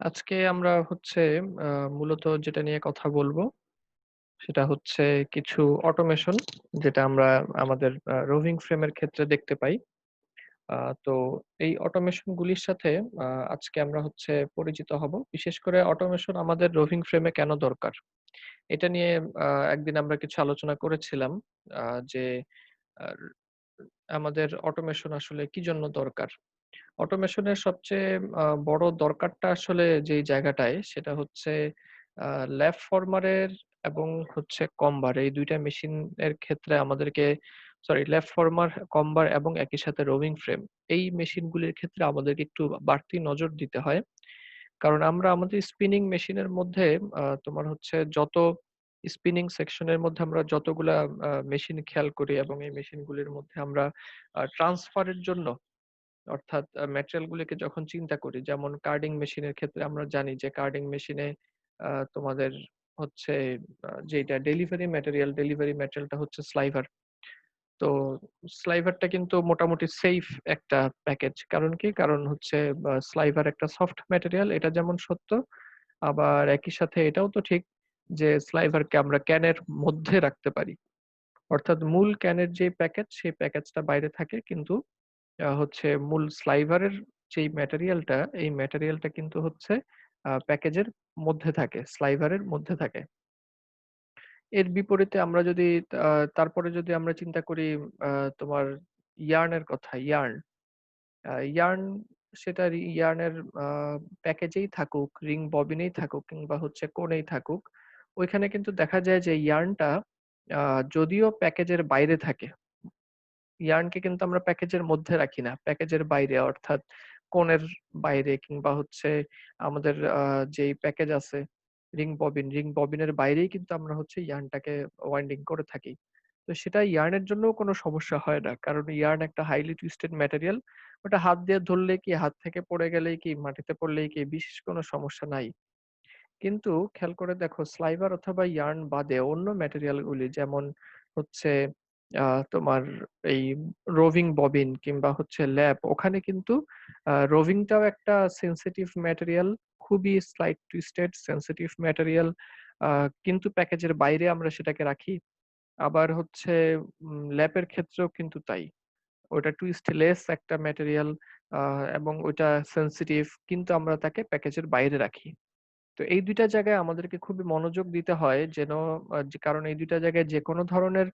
আজকে আমরা হচ্ছে আ মূলত যেটা নিয়ে কথা বলবো, সেটা হচ্ছে কিছু অটোমেশন যেটা আমরা আমাদের রোভিং ফ্রেমের ক্ষেত্রে দেখতে পাই। আ তো এই অটোমেশন গুলির সাথে আ আজকে আমরা হচ্ছে পরিচিত হব। বিশেষ করে অটোমেশন আমাদের রোভিং ফ্রেমে কেন দরকার? এটা নিয়ে আ একদিন আমরা কিছু আলোচনা করেছিলাম। যে আর আমাদের অটোমেশন আসলে কি জন্য দরকার? অটোমেশনের সবচেয়ে বড় দরকারটা আসলে যেই জায়গাটায় সেটা হচ্ছে আ ল্যাব ফরমারের এবং হচ্ছে কম্বার এই ২ টা মেশিনের ক্ষেত্রে আমাদেরকে ল্যাব ফরমার, কম্বার এবং একই সাথে রোভিং ফ্রেম। এই মেশিনগুলির ক্ষেত্রে আমাদেরকে একটু বাড়তি নজর দিতে হয়। কারণ আমরা আমাদের স্পিনিং মেশিনের মধ্যে তোমার হচ্ছে যত স্পিনিং সেকশনের মধ্যে আমরা যতগুলা মেশিন খেয়াল করি এবং এই মেশিনগুলির মধ্যে আমরা ট্রান্সফার এর জন্য অর্থাৎ ম্যাটেরিয়াল গুলিকে যখন চিন্তা করি যেমন কার্ডিং মেশিনের ক্ষেত্রে আমরা জানি যে কার্ডিং মেশিনে তোমাদের হচ্ছে যেটা ডেলিভারি ম্যাটেরিয়ালটা হচ্ছে স্লাইভার। তো স্লাইভারটা কিন্তু মোটামুটি সেইফ একটা প্যাকেজ। কারণ কি? কারণ হচ্ছে স্লাইভার একটা সফট ম্যাটেরিয়াল এটা যেমন সত্য, আবার একই সাথে এটাও তো ঠিক যে স্লাইভারকে আমরা ক্যানের মধ্যে রাখতে পারি। অর্থাৎ মূল ক্যানের যে প্যাকেজ সেই প্যাকেজটা বাইরে থাকে কিন্তু হচ্ছে মূল স্লাইভারের যেই ম্যাটেরিয়ালটা, এই ম্যাটেরিয়ালটা কিন্তু হচ্ছে প্যাকেজের মধ্যে থাকে, স্লাইভারের মধ্যে থাকে। এর বিপরীতে আমরা যদি আ তারপরে যদি আমরা চিন্তা করি আ তোমার ইয়ার্ন এর কথা, ইয়ার্ন। ইয়ার্ন সেটা ইয়ার্নের আ প্যাকেজেই থাকুক, রিং ববিনেই থাকুক কিংবা হচ্ছে কোনেই থাকুক, ওইখানে কিন্তু দেখা যায় যে ইয়ার্নটা আ যদিও প্যাকেজের বাইরে থাকে ইয়ার্নকে কিন্তু আমরা প্যাকেজের মধ্যে রাখি না। প্যাকেজের বাইরে অর্থাৎ কোণের বাইরে কিংবা হচ্ছে আমাদের যেই প্যাকেজ আছে রিং ববিনের বাইরেই কিন্তু আমরা হচ্ছে ইয়ার্নটাকে ওয়াইন্ডিং করে থাকি। তো সেটা ইয়ার্নের জন্যও কোনো সমস্যা হয় না। কারণ ইয়ার্ন একটা হাইলি টুইস্টেড ম্যাটেরিয়াল। ওটা হাত দিয়ে ধরলে কি, হাত থেকে পড়ে গেলেই কি, মাটিতে পড়লেই কি বিশেষ কোনো সমস্যা নাই। কিন্তু খেয়াল করে দেখো স্লাইভার অথবা ইয়ার্ন বাদে অন্য ম্যাটেরিয়াল গুলি যেমন হচ্ছে আ তোমার এই রোভিং ববিন কিংবা হচ্ছে ল্যাপ ওখানে কিন্তু রোভিংটাও একটা সেনসিটিভ ম্যাটেরিয়াল, খুবই স্লাইট টুইস্টেড সেনসিটিভ ম্যাটেরিয়াল। আ কিন্তু প্যাকেজের বাইরে আমরা সেটাকে রাখি। আবার হচ্ছে ল্যাপের ক্ষেত্রেও কিন্তু তাই। ওটা টুইস্ট লেস একটা ম্যাটেরিয়াল আ এবং ওইটা সেনসিটিভ কিন্তু আমরা তাকে প্যাকেজের বাইরে রাখি। তো এই ২ টা জায়গায় আমাদেরকে খুবই মনোযোগ দিতে হয় যেন যে কারণ এই ২ টা জায়গায় যেকোনো ধরনের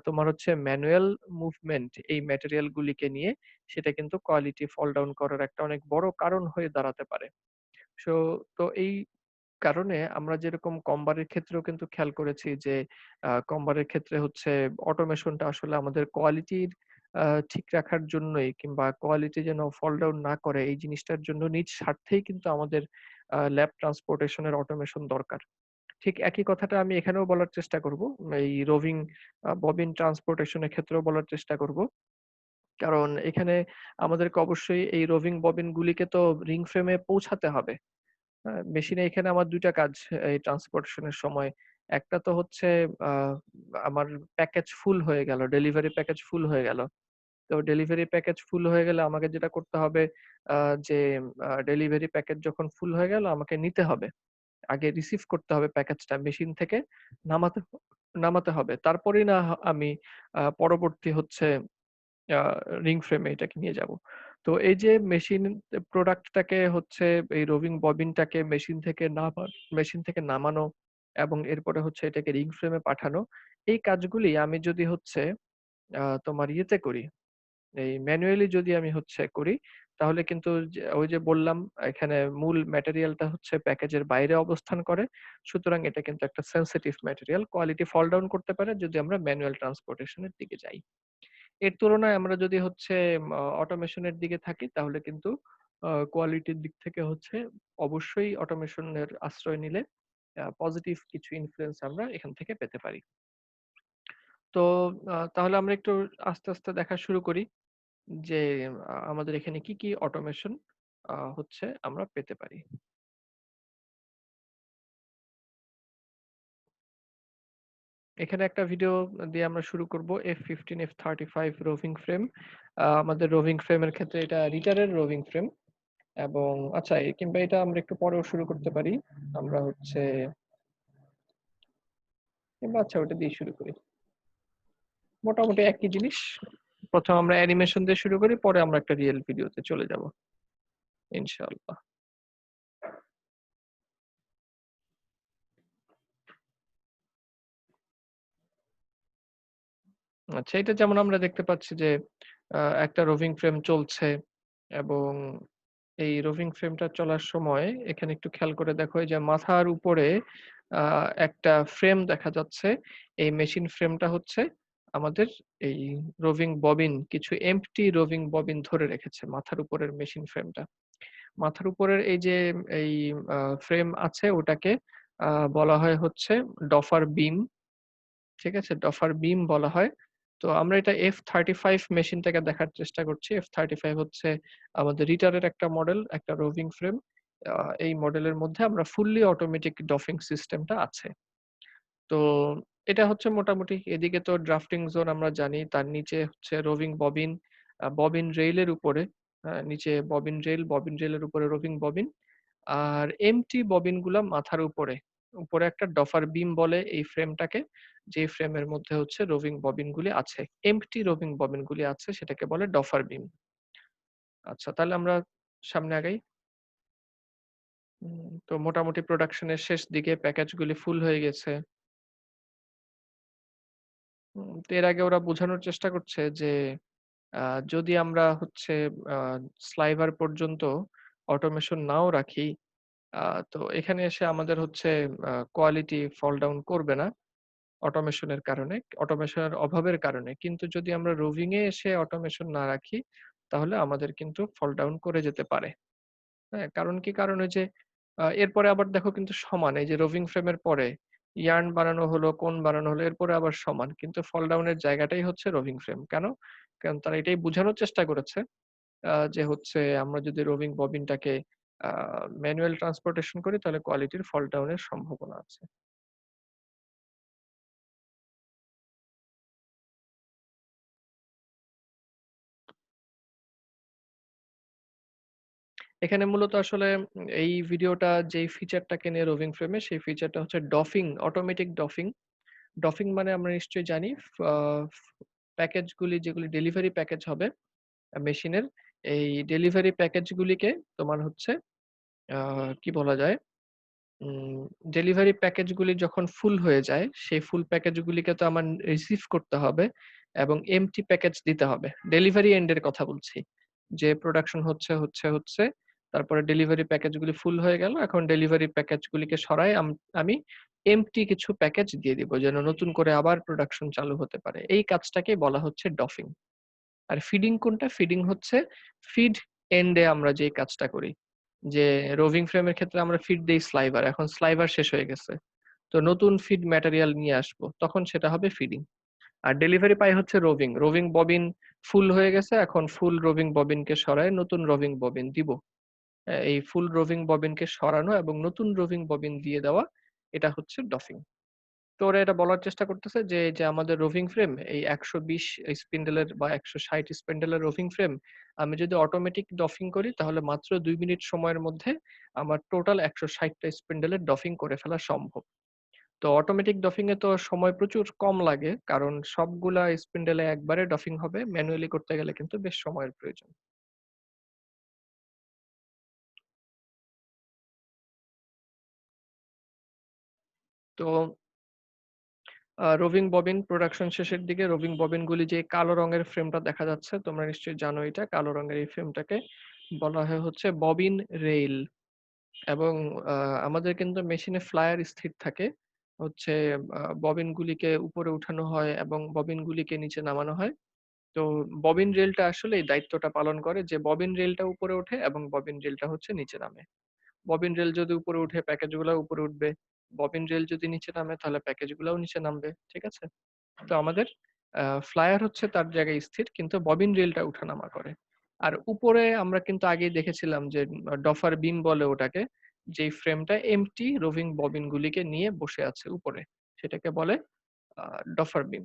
তোমার হচ্ছে ম্যানুয়াল মুভমেন্ট এই ম্যাটেরিয়াল গুলিকে নিয়ে সেটা কিন্তু কোয়ালিটি ফল ডাউন করার একটা অনেক বড় কারণ হয়ে দাঁড়াতে পারে। সো তো এই কারণে আমরা যেরকম কম্বারের ক্ষেত্রেও কিন্তু খেয়াল করেছি যে কম্বারের ক্ষেত্রে হচ্ছে অটোমেশনটা আসলে আমাদের কোয়ালিটির আ ঠিক রাখার জন্যই কিংবা কোয়ালিটি যেন ফল ডাউন না করে এই জিনিসটার জন্য নিজ স্বার্থেই কিন্তু আমাদের ল্যাব ট্রান্সপোর্টেশন এর অটোমেশন দরকার। ঠিক একই কথাটা আমি এখানেও বলার চেষ্টা করব। এই রোভিং ববিন ট্রান্সপোর্টেশন এর ক্ষেত্রেও বলার চেষ্টা করব। কারণ এখানে আমাদেরকে অবশ্যই এই রোভিং ববিন গুলিকে তো রিং ফ্রেমে পৌঁছাতে হবে। মেশিনে এখানে আমার ২ টা কাজ এই ট্রান্সপোর্টেশন এর সময়। একটা তো হচ্ছে আ আমার প্যাকেজ ফুল হয়ে গেল, ডেলিভারি প্যাকেজ ফুল হয়ে গেল। তো ডেলিভারি প্যাকেজ ফুল হয়ে গেলে আমাকে যেটা করতে হবে আ যে ডেলিভারি প্যাকেজ যখন ফুল হয়ে গেল আমাকে নিতে হবে। আগে রিসিভ করতে হবে প্যাকেজটা মেশিন থেকে নামাতে হ নামাতে হবে। তারপরেই না আমি পরবর্তী হচ্ছে আ রিং ফ্রেমে এটাকে নিয়ে যাবো। তো এই যে মেশিন প্রোডাক্টটাকে হচ্ছে এই রোভিং ববিনটাকে মেশিন থেকে নামানো এবং এরপরে হচ্ছে এটাকে রিং ফ্রেমে পাঠানো। এই কাজগুলি আমি যদি হচ্ছে তোমার ইয়েতে করি, এই ম্যানুয়ালি যদি আমি হচ্ছে করি, তাহলে কিন্তু যে ওই যে বললাম এখানে মূল ম্যাটেরিয়ালটা হচ্ছে প্যাকেজের বাইরে অবস্থান করে। সুতরাং এটা কিন্তু একটা sensitive material. Quality fall down করতে পারে যদি আমরা ম্যানুয়াল ট্রান্সপোর্টেশন এর দিকে যাই। এর তুলনায় আমরা যদি হচ্ছে অটোমেশন এর দিকে থাকি তাহলে কিন্তু কোয়ালিটির দিক থেকে হচ্ছে অবশ্যই অটোমেশন এর আশ্রয় নিলে পজিটিভ কিছু ইনফ্লুয়েন্স আমরা এখান থেকে পেতে পারি। তো তাহলে আমরা একটু আস্তে, আস্তে দেখা শুরু করি যে আমাদের এখানে কি, কি অটোমেশন হচ্ছে আমরা পেতে পারি। এখানে একটা ভিডিও দিয়ে আমরা শুরু করব F15, F35 রোভিং ফ্রেম। আমাদের রোভিং ফ্রেমের ক্ষেত্রে এটা রিটারের রোভিং ফ্রেম। এবং আচ্ছা কিংবা এটা আমরা একটু পরেও শুরু করতে পারি। আমরা হচ্ছে কিংবা আচ্ছা ওটা দিয়ে শুরু করি। মোটামুটি একই জিনিস। ১ম আমরা অ্যানিমেশন দিয়ে শুরু করি, পরে আমরা একটা রিয়েল ভিডিওতে চলে যাব ইনশাআল্লাহ। আচ্ছা এটা যেমন আমরা দেখতে পাচ্ছি যে একটা রোভিং ফ্রেম চলছে এবং এই রোভিং ফ্রেমটা চলার সময় এখানে একটু খেয়াল করে দেখো এই যে মাথার উপরে আ একটা ফ্রেম দেখা যাচ্ছে। এই মেশিন ফ্রেমটা হচ্ছে আমাদের এই রোভিং ববিন কিছু এম্পটি রোভিং ববিন ধরে রেখেছে মাথার উপরের মেশিন ফ্রেমটা। মাথার উপরের এই যে এই আ ফ্রেম আছে ওটাকে আ বলা হয় হচ্ছে ডফার বিম। ঠিক আছে? ডফার বিম বলা হয়। তো আমরা এটা F-35 মেশিন থেকে দেখার চেষ্টা করছি। F-35 হচ্ছে আমাদের রিটারের একটা মডেল, একটা রোভিং ফ্রেম। আ এই মডেলের মধ্যে আমরা ফুললি অটোমেটিক ডফিং সিস্টেমটা আছে। তো এটা হচ্ছে মোটামুটি এদিকে তো ড্রাফটিং জোন আমরা জানি। তার নিচে হচ্ছে রোভিং ববিন, ববিন রেইলের উপরে নিচে ববিন রেইল, ববিন রেইলের উপরে রোভিং ববিন। আর এমটি ববিনগুলা মাথার উপরে। উপরে একটা ডফার বিম বলে এই ফ্রেমটাকে, যে ফ্রেমের মধ্যে হচ্ছে রোভিং ববিনগুলি আছে। এম্পটি রোভিং ববিনগুলি আছে সেটাকে বলে ডফার বিম। আচ্ছা তাহলে আমরা সামনে আগাই। তো মোটামুটি প্রোডাকশনের শেষ দিকে প্যাকেজগুলি ফুল হয়ে গেছে। তো এর আগে ওরা বোঝানোর চেষ্টা করছে যে আ যদি আমরা হচ্ছে আ স্লাইভার পর্যন্ত অটোমেশন নাও রাখি, আ তো এখানে এসে আমাদের হচ্ছে কোয়ালিটি ফল ডাউন করবে না অটোমেশনের কারণে, অটোমেশনের অভাবের কারণে। কিন্তু যদি আমরা রোভিং এ এসে অটোমেশন না রাখি, তাহলে আমাদের কিন্তু ফল ডাউন করে যেতে পারে। হ্যাঁ? কারণ কি? কারণ ওই যে এরপরে আবার দেখো কিন্তু সমান। এই যে রোভিং ফ্রেমের পরে ইয়ার্ন বানানো হলো, কোন বানানো হলো, এরপরে আবার সমান। কিন্তু ফল ডাউন এর জায়গাটাই হচ্ছে রোভিং ফ্রেম। কেন? কারণ তারা এটাই বুঝানোর চেষ্টা করেছে যে হচ্ছে আমরা যদি রোভিং ববিনটাকে আ ম্যানুয়াল ট্রান্সপোর্টেশন করি তাহলে কোয়ালিটির ফল ডাউন এর সম্ভাবনা আছে। এখানে মূলত আসলে এই ভিডিওটা যেই ফিচারটাকে নিয়ে রোভিং ফ্রেমে সেই ফিচারটা হচ্ছে ডফিং, অটোমেটিক ডফিং। ডফিং মানে আমরা নিশ্চয়ই জানি আ প্যাকেজগুলি যেগুলি ডেলিভারি প্যাকেজ হবে মেশিনের, এই ডেলিভারি প্যাকেজগুলিকে তোমার হচ্ছে আ কি বলা যায়? উম ডেলিভারি প্যাকেজগুলি যখন ফুল হয়ে যায়, সেই ফুল প্যাকেজগুলিকে তো আমার রিসিভ করতে হবে এবং এম্পটি প্যাকেজ দিতে হবে। ডেলিভারি এন্ড এর কথা বলছি। যে প্রোডাকশন হচ্ছে। তারপরে ডেলিভারি প্যাকেজগুলি ফুল হয়ে গেল। এখন ডেলিভারি প্যাকেজগুলিকে সরায় আমি এম্পটি কিছু প্যাকেজ দিয়ে দিব যেন নতুন করে আবার প্রোডাকশন চালু হতে পারে। এই কাজটাকেই বলা হচ্ছে ডফিং। আর ফিডিং কোনটা? ফিডিং হচ্ছে ফিড এন্ড এ আমরা যেই কাজটা করি। যে রোভিং ফ্রেমের ক্ষেত্রে আমরা ফিড দেই স্লাইভার। এখন স্লাইভার শেষ হয়ে গেছে। তো নতুন ফিড ম্যাটেরিয়াল নিয়ে আসবো। তখন সেটা হবে ফিডিং। আর ডেলিভারি পাই হচ্ছে রোভিং। রোভিং ববিন ফুল হয়ে গেছে। এখন ফুল রোভিং ববিনকে সরায় নতুন রোভিং ববিন দিব। এই ফুল রোভিং ববিনকে সরানো এবং নতুন রোভিং ববিন দিয়ে দেওয়া এটা হচ্ছে ডফিং। তো ওরা এটা বলার চেষ্টা করতেছে যে, এই যে আমাদের রোভিং ফ্রেম এই ১২০ স্পিন্ডেলের বা ১৬০ স্পিন্ডেলের রোভিং ফ্রেম আমি যদি অটোমেটিক ডফিং করি তাহলে মাত্র ২ মিনিট সময়ের মধ্যে আমার টোটাল ১৬০ টা স্পিন্ডেলের ডফিং করে ফেলা সম্ভব। তো অটোমেটিক ডফিং এ তো সময় প্রচুর কম লাগে। কারণ সবগুলা স্পিন্ডেলে একবারে ডফিং হবে। ম্যানুয়ালি করতে গেলে কিন্তু বেশ সময়ের প্রয়োজন। তো রোভিং ববিন প্রোডাকশন শেষের দিকে রোভিং ববিনগুলি যে কালো রঙের ফ্রেমটা দেখা যাচ্ছে, তোমরা নিশ্চয়ই জানো এটা। কালো রঙের এই ফ্রেমটাকে বলা হয় হচ্ছে ববিন রেইল এবং আ আমাদের কিন্তু মেশিনে ফ্লায়ার স্থির থাকে। হচ্ছে ববিনগুলিকে উপরে উঠানো হয় এবং ববিনগুলিকে নিচে নামানো হয়। তো ববিন রেলটা আসলে এই দায়িত্বটা পালন করে যে ববিন রেলটা উপরে ওঠে এবং ববিন রেলটা হচ্ছে নিচে নামে। ববিন রেল যদি উপরে উঠে প্যাকেজগুলাও উপরে উঠবে। ববিন রেল যদি নিচে নামে তাহলে প্যাকেজগুলাও নিচে নামবে। ঠিক আছে? তো আমাদের ফ্লায়ার হচ্ছে তার জায়গায় স্থির কিন্তু ববিন রেলটা উঠানামা করে। আর উপরে আমরা কিন্তু আগেই দেখেছিলাম যে ডফার বিম বলে ওটাকে। যেই ফ্রেমটা এম্পটি রোভিং ববিন গুলিকে নিয়ে বসে আছে উপরে। সেটাকে বলে আ ডফার বিম।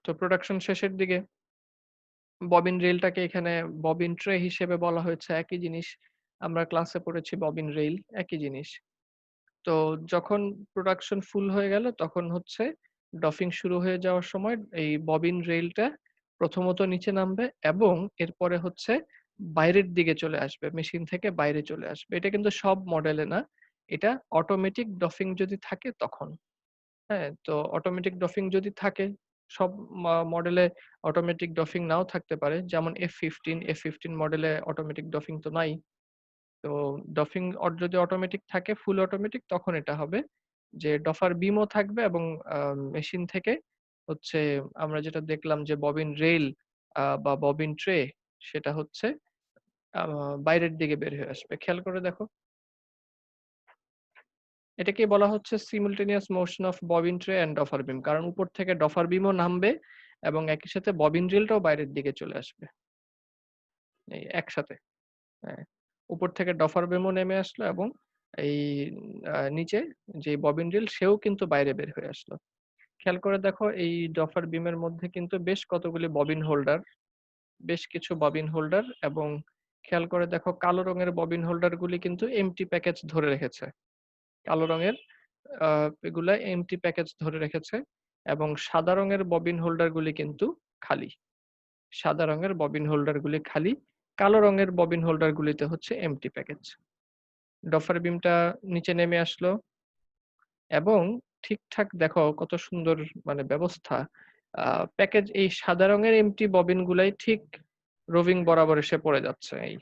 তো প্রোডাকশন শেষের দিকে ববিন রেলটাকে এখানে ববিন ট্রে হিসেবে বলা হয়েছে, একই জিনিস। আমরা ক্লাসে পড়েছি ববিন রেল, একই জিনিস। তো যখন প্রোডাকশন ফুল হয়ে গেল তখন হচ্ছে ডফিং শুরু হয়ে যাওয়ার সময় এই ববিন রেইলটা প্রথমত নিচে নামবে এবং এরপরে হচ্ছে বাইরের দিকে চলে আসবে। মেশিন থেকে বাইরে চলে আসবে। এটা কিন্তু সব মডেলে না। এটা অটোমেটিক ডফিং যদি থাকে তখন। হ্যাঁ? তো অটোমেটিক ডফিং যদি থাকে, সব মডেলে অটোমেটিক ডফিং নাও থাকতে পারে। যেমন F15 মডেলে অটোমেটিক ডফিং তো নাই। তো ডফিং যদি অটোমেটিক থাকে, ফুল অটোমেটিক, তখন এটা হবে যে ডফার বিমও থাকবে এবং আ মেশিন থেকে হচ্ছে আমরা যেটা দেখলাম যে ববিন রেইল বা ববিন ট্রে, সেটা হচ্ছে আ বাইরের দিকে বের হয়ে আসবে। খেয়াল করে দেখো। এটাকেই বলা হচ্ছে simultaneous motion of bobbin tray and ডফার বিম। কারণ উপর থেকে ডফার বিমও নামবে এবং একই সাথে ববিন রিলটাও বাইরের দিকে চলে আসবে। এই একসাথে। হ্যাঁ। উপর থেকে ডফার বিমও নেমে আসলো এবং এই নিচে যে ববিন রিল সেও কিন্তু বাইরে বের হয়ে আসলো। খেয়াল করে দেখো এই ডফার বিমের মধ্যে কিন্তু বেশ কতগুলি ববিন হোল্ডার, বেশ কিছু ববিন হোল্ডার, এবং খেয়াল করে দেখো কালো রঙের ববিন হোল্ডার গুলি কিন্তু এম্পটি প্যাকেজ ধরে রেখেছে। কালো রঙের আ এগুলা এম্পটি প্যাকেজ ধরে রেখেছে এবং সাদা রঙের ববিন হোল্ডার গুলি কিন্তু খালি। সাদা রঙের ববিন হোল্ডার গুলি খালি। কালো রঙের ববিন হোল্ডার গুলিতে হচ্ছে এম্পটি প্যাকেজ। ডফার বিমটা নিচে নেমে আসলো এবং ঠিকঠাক দেখো কত সুন্দর মানে ব্যবস্থা। আ প্যাকেজ এই সাদা রঙের এম্পটি ববিন গুলাই ঠিক রোভিং বরাবর এসে পড়ে যাচ্ছে। এই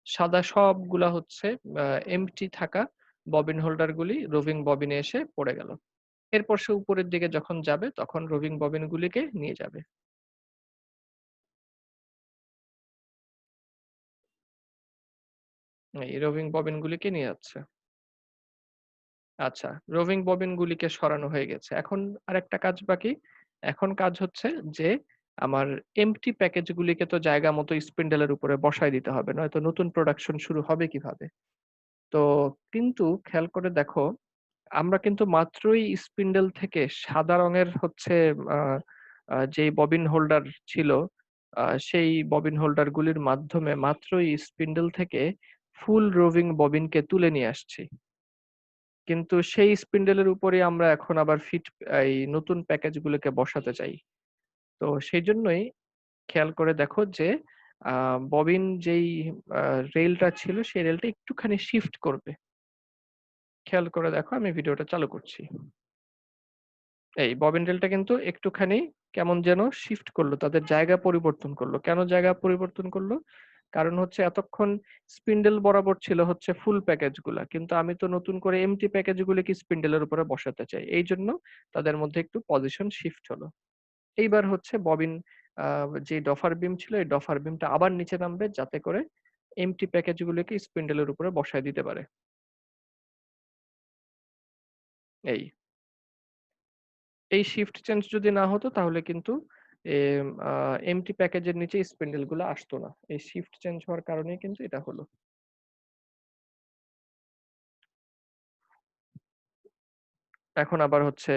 সাদা সবগুলা হচ্ছে আ এম্পটি থাকা ববিন হোল্ডার গুলি রোভিং ববিনে এসে পড়ে গেল। এরপর সে উপরের দিকে যখন যাবে তখন রোভিং ববিন গুলিকে নিয়ে যাবে। এই রোভিং ববিন গুলিকে নিয়ে যাচ্ছে। আচ্ছা, রোভিং ববিন গুলিকে সরানো হয়ে গেছে। এখন আরেকটা কাজ বাকি। এখন কাজ হচ্ছে যে আমার এম্পটি প্যাকেজ গুলিকে তো জায়গা মতো স্পিন্ডেলের উপরে বসায় দিতে হবে। নয়তো নতুন প্রোডাকশন শুরু হবে কিভাবে? তো কিন্তু খেয়াল করে দেখো, আমরা কিন্তু মাত্রই স্পিন্ডেল থেকে সাদা রঙের হচ্ছে আ আ যেই ববিন হোল্ডার ছিল, সেই ববিন হোল্ডার গুলির মাধ্যমে মাত্রই স্পিন্ডেল থেকে ফুল রোভিং ববিনকে তুলে নিয়ে আসছি। কিন্তু সেই স্পিন্ডেলের উপরেই আমরা এখন আবার এই নতুন প্যাকেজ গুলোকে বসাতে চাই। তো সেজন্যই খেয়াল করে দেখো যে আ ববিন যেই আ রেইলটা ছিল সেই রেইলটা একটুখানি শিফট করবে। খেয়াল করে দেখো, আমি ভিডিওটা চালু করছি। এই ববিন রেলটা কিন্তু একটুখানি কেমন যেন শিফট করলো। তাদের জায়গা পরিবর্তন করলো। কেন জায়গা পরিবর্তন করলো? কারণ হচ্ছে এতক্ষণ স্পিন্ডেল বরাবর ছিল হচ্ছে ফুল প্যাকেজ গুলা। কিন্তু আমি তো নতুন করে এমটি প্যাকেজ গুলিকে স্পিন্ডেলের উপরে বসাতে চাই। এইজন্য তাদের মধ্যে একটু পজিশন শিফট হলো। এইবার হচ্ছে ববিন আ যে ডফার বিম ছিল এই ডফার বিমটা আবার নিচে নামবে যাতে করে এমটি প্যাকেজ গুলোকে স্পিন্ডেলের উপরে বসায় দিতে পারে। এই। এই শিফট চেঞ্জ যদি না হতো তাহলে কিন্তু এমটি প্যাকেজের নিচে স্পিন্ডেল গুলা আসতো না। এই শিফট চেঞ্জ হওয়ার কারণেই কিন্তু এটা হলো। এখন আবার হচ্ছে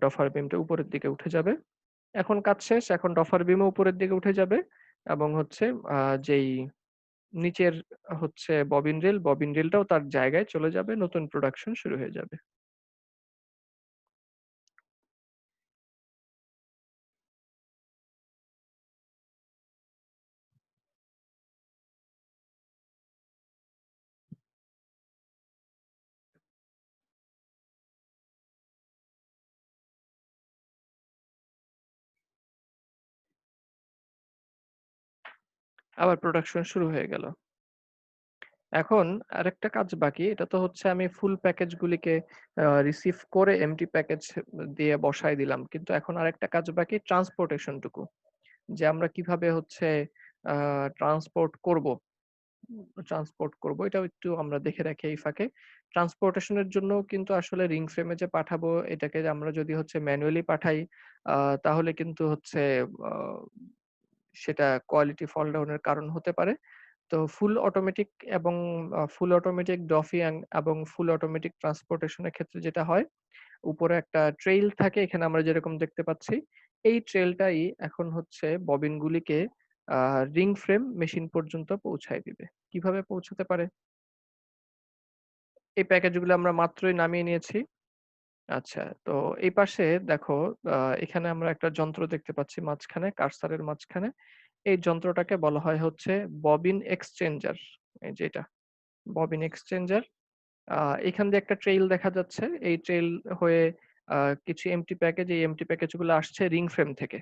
ডফার বিমটা উপরের দিকে উঠে যাবে। এখন কাজ শেষ। এখন ডফার বিমও উপরের দিকে উঠে যাবে এবং হচ্ছে আ যেই নিচের হচ্ছে ববিন রিলটাও তার জায়গায় চলে যাবে। নতুন প্রোডাকশন শুরু হয়ে যাবে। আবার প্রোডাকশন শুরু হয়ে গেল। এখন আরেকটা কাজ বাকি। এটা তো হচ্ছে আমি ফুল প্যাকেজ গুলিকে রিসিভ করে এমটি প্যাকেজ দিয়ে বসায় দিলাম। কিন্তু এখন আরেকটা কাজ বাকি, ট্রান্সপোর্টেশন টুকু। যে আমরা কিভাবে হচ্ছে আ ট্রান্সপোর্ট করব, এটাও একটু আমরা দেখে রাখি এই ফাঁকে। ট্রান্সপোর্টেশন এর জন্যও কিন্তু আসলে রিং ফ্রেমে যে পাঠাবো এটাকে আমরা যদি হচ্ছে ম্যানুয়ালি পাঠাই, আ তাহলে কিন্তু হচ্ছে আ সেটা কোয়ালিটি ফল ডাউন এর কারণ হতে পারে। তো ফুল অটোমেটিক এবং ফুল অটোমেটিক ডফি এবং ফুল অটোমেটিক ট্রান্সপোর্টেশন এর ক্ষেত্রে যেটা হয়, উপরে একটা ট্রেইল থাকে এখানে আমরা যেরকম দেখতে পাচ্ছি। এই ট্রেইলটাই এখন হচ্ছে ববিনগুলিকে আ রিং ফ্রেম মেশিন পর্যন্ত পৌঁছায় দিবে। কিভাবে পৌঁছাতে পারে? এই প্যাকেজগুলো আমরা মাত্রই নামিয়ে নিয়েছি। আচ্ছা, তো এই পাশে দেখো আ এখানে আমরা একটা যন্ত্র দেখতে পাচ্ছি মাঝখানে, কার্সারের মাঝখানে। এই যন্ত্রটাকে বলা হয় হচ্ছে ববিন এক্সচেঞ্জার। এই যে এটা, ববিন এক্সচেঞ্জার। আ এখান দিয়ে একটা ট্রেইল দেখা যাচ্ছে। এই ট্রেইল হয়ে আ কিছু এম্পটি প্যাকেজ, এই এম্পটি প্যাকেজগুলো আসছে রিং ফ্রেম থেকে।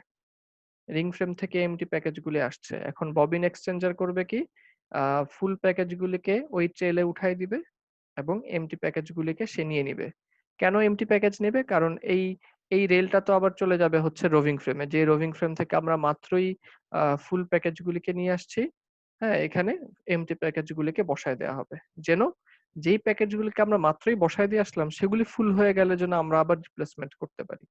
রিং ফ্রেম থেকে এম্পটি প্যাকেজগুলি আসছে। এখন ববিন এক্সচেঞ্জার করবে কি? আ ফুল প্যাকেজগুলিকে ওই ট্রেইলে উঠায় দিবে এবং এম্পটি প্যাকেজগুলিকে সে নিয়ে নিবে। কেন এম্পটি প্যাকেজ নেবে? কারণ এই রেলটা তো আবার চলে যাবে হচ্ছে রোভিং ফ্রেমে। যে রোভিং ফ্রেম থেকে আমরা মাত্রই ফুল প্যাকেজগুলিকে নিয়ে আসছি, হ্যাঁ? এখানে এম্পটি প্যাকেজগুলিকে বসায় দেয়া হবে। যেন যেই প্যাকেজগুলিকে আমরা মাত্রই বসায় দিয়ে আসলাম, সেগুলি ফুল হয়ে গেলে যেন আমরা আবার রিপ্লেসমেন্ট করতে পারি।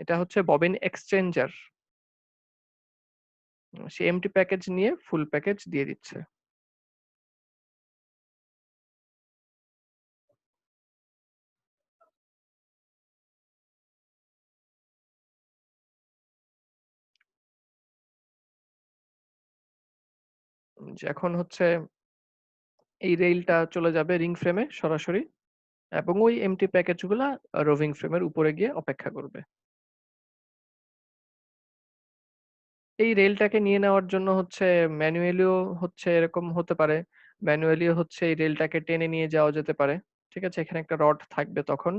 এটা হচ্ছে ববিন এক্সচেঞ্জার। সে এম্পটি প্যাকেজ নিয়ে ফুল প্যাকেজ দিয়ে দিচ্ছে। যে এখন হচ্ছে এই রেইলটা চলে যাবে রিং ফ্রেমে সরাসরি এবং ওই এম্পটি প্যাকেজগুলা রোভিং ফ্রেমের উপরে গিয়ে অপেক্ষা করবে। এই রেলটাকে নিয়ে নেওয়ার জন্য হচ্ছে ম্যানুয়ালিও হচ্ছে এরকম হতে পারে। ম্যানুয়ালিও হচ্ছে এই রেলটাকে টেনে নিয়ে যাওয়া যেতে পারে। ঠিক আছে? এখানে একটা রড থাকবে তখন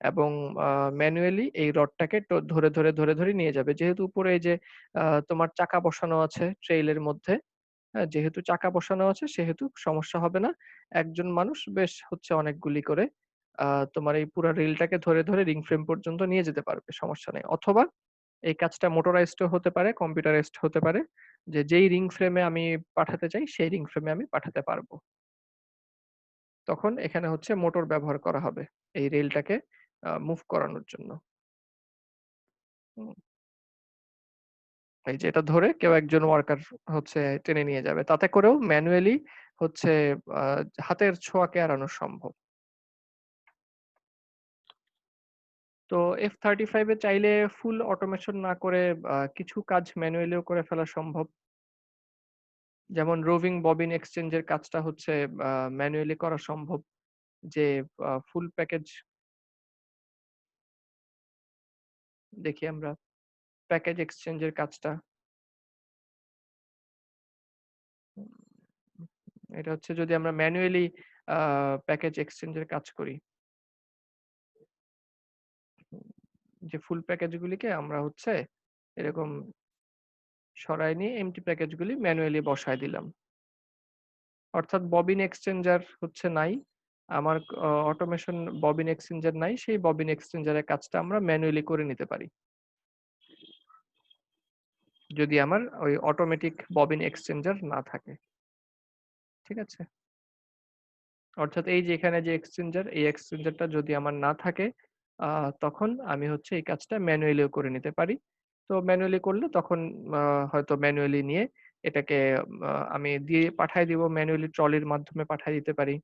এবং আ ম্যানুয়ালি এই রডটাকে ধরে নিয়ে যাবে। যেহেতু উপরে এই যে তোমার চাকা বসানো আছে ট্রেইলের মধ্যে, হ্যাঁ? যেহেতু চাকা বসানো আছে সেহেতু সমস্যা হবে না। একজন মানুষ বেশ হচ্ছে অনেকগুলি করে আ তোমার এই পুরা রেলটাকে ধরে রিং ফ্রেম পর্যন্ত নিয়ে যেতে পারবে। সমস্যা নেই। অথবা এই কাজটা মোটরাইজড ও হতে পারে, কম্পিউটারাইজড হতে পারে। যে যেই রিং ফ্রেমে আমি পাঠাতে চাই সেই রিং ফ্রেমে আমি পাঠাতে পারবো। তখন এখানে হচ্ছে মোটর ব্যবহার করা হবে এই রেলটাকে মুভ করানোর জন্য। হুম? এই যে এটা ধরে কেউ একজন ওয়ার্কার হচ্ছে টেনে নিয়ে যাবে। তাতে করেও ম্যানুয়ালি হচ্ছে আ হাতের ছোঁয়াকে এড়ানো সম্ভব। তো F-35 এ চাইলে ফুল অটোমেশন না করে কিছু কাজ ম্যানুয়ালিও করে ফেলা সম্ভব। যেমন রোভিং ববিন এক্সচেঞ্জ এর কাজটা হচ্ছে ম্যানুয়ালি করা সম্ভব। যে ফুল প্যাকেজ দেখি আমরা প্যাকেজ এক্সচেঞ্জ এর কাজটা। উম এটা হচ্ছে যদি আমরা ম্যানুয়ালি আ প্যাকেজ এক্সচেঞ্জ এর কাজ করি। উম যে ফুল প্যাকেজ গুলিকে আমরা হচ্ছে এরকম সরায় নিয়ে এম্পটি প্যাকেজ গুলি ম্যানুয়ালি বসায় দিলাম। অর্থাৎ ববিন এক্সচেঞ্জার হচ্ছে নাই। আমার অটোমেশন ববিন এক্সচেঞ্জার নাই। সেই ববিন এক্সচেঞ্জার এর কাজটা আমরা ম্যানুয়ালি করে নিতে পারি। যদি আমার ওই অটোমেটিক ববিন এক্সচেঞ্জার না থাকে। ঠিক আছে? অর্থাৎ এই যে এখানে যে এক্সচেঞ্জার, এই এক্সচেঞ্জারটা যদি আমার না থাকে, আ তখন আমি হচ্ছে এই কাজটা ম্যানুয়ালিও করে নিতে পারি। তো ম্যানুয়ালি করলে তখন আ হয়তো ম্যানুয়ালি নিয়ে এটাকে আমি দিয়ে পাঠায় দিব ম্যানুয়ালি ট্রলির মাধ্যমে পাঠায় দিতে পারি।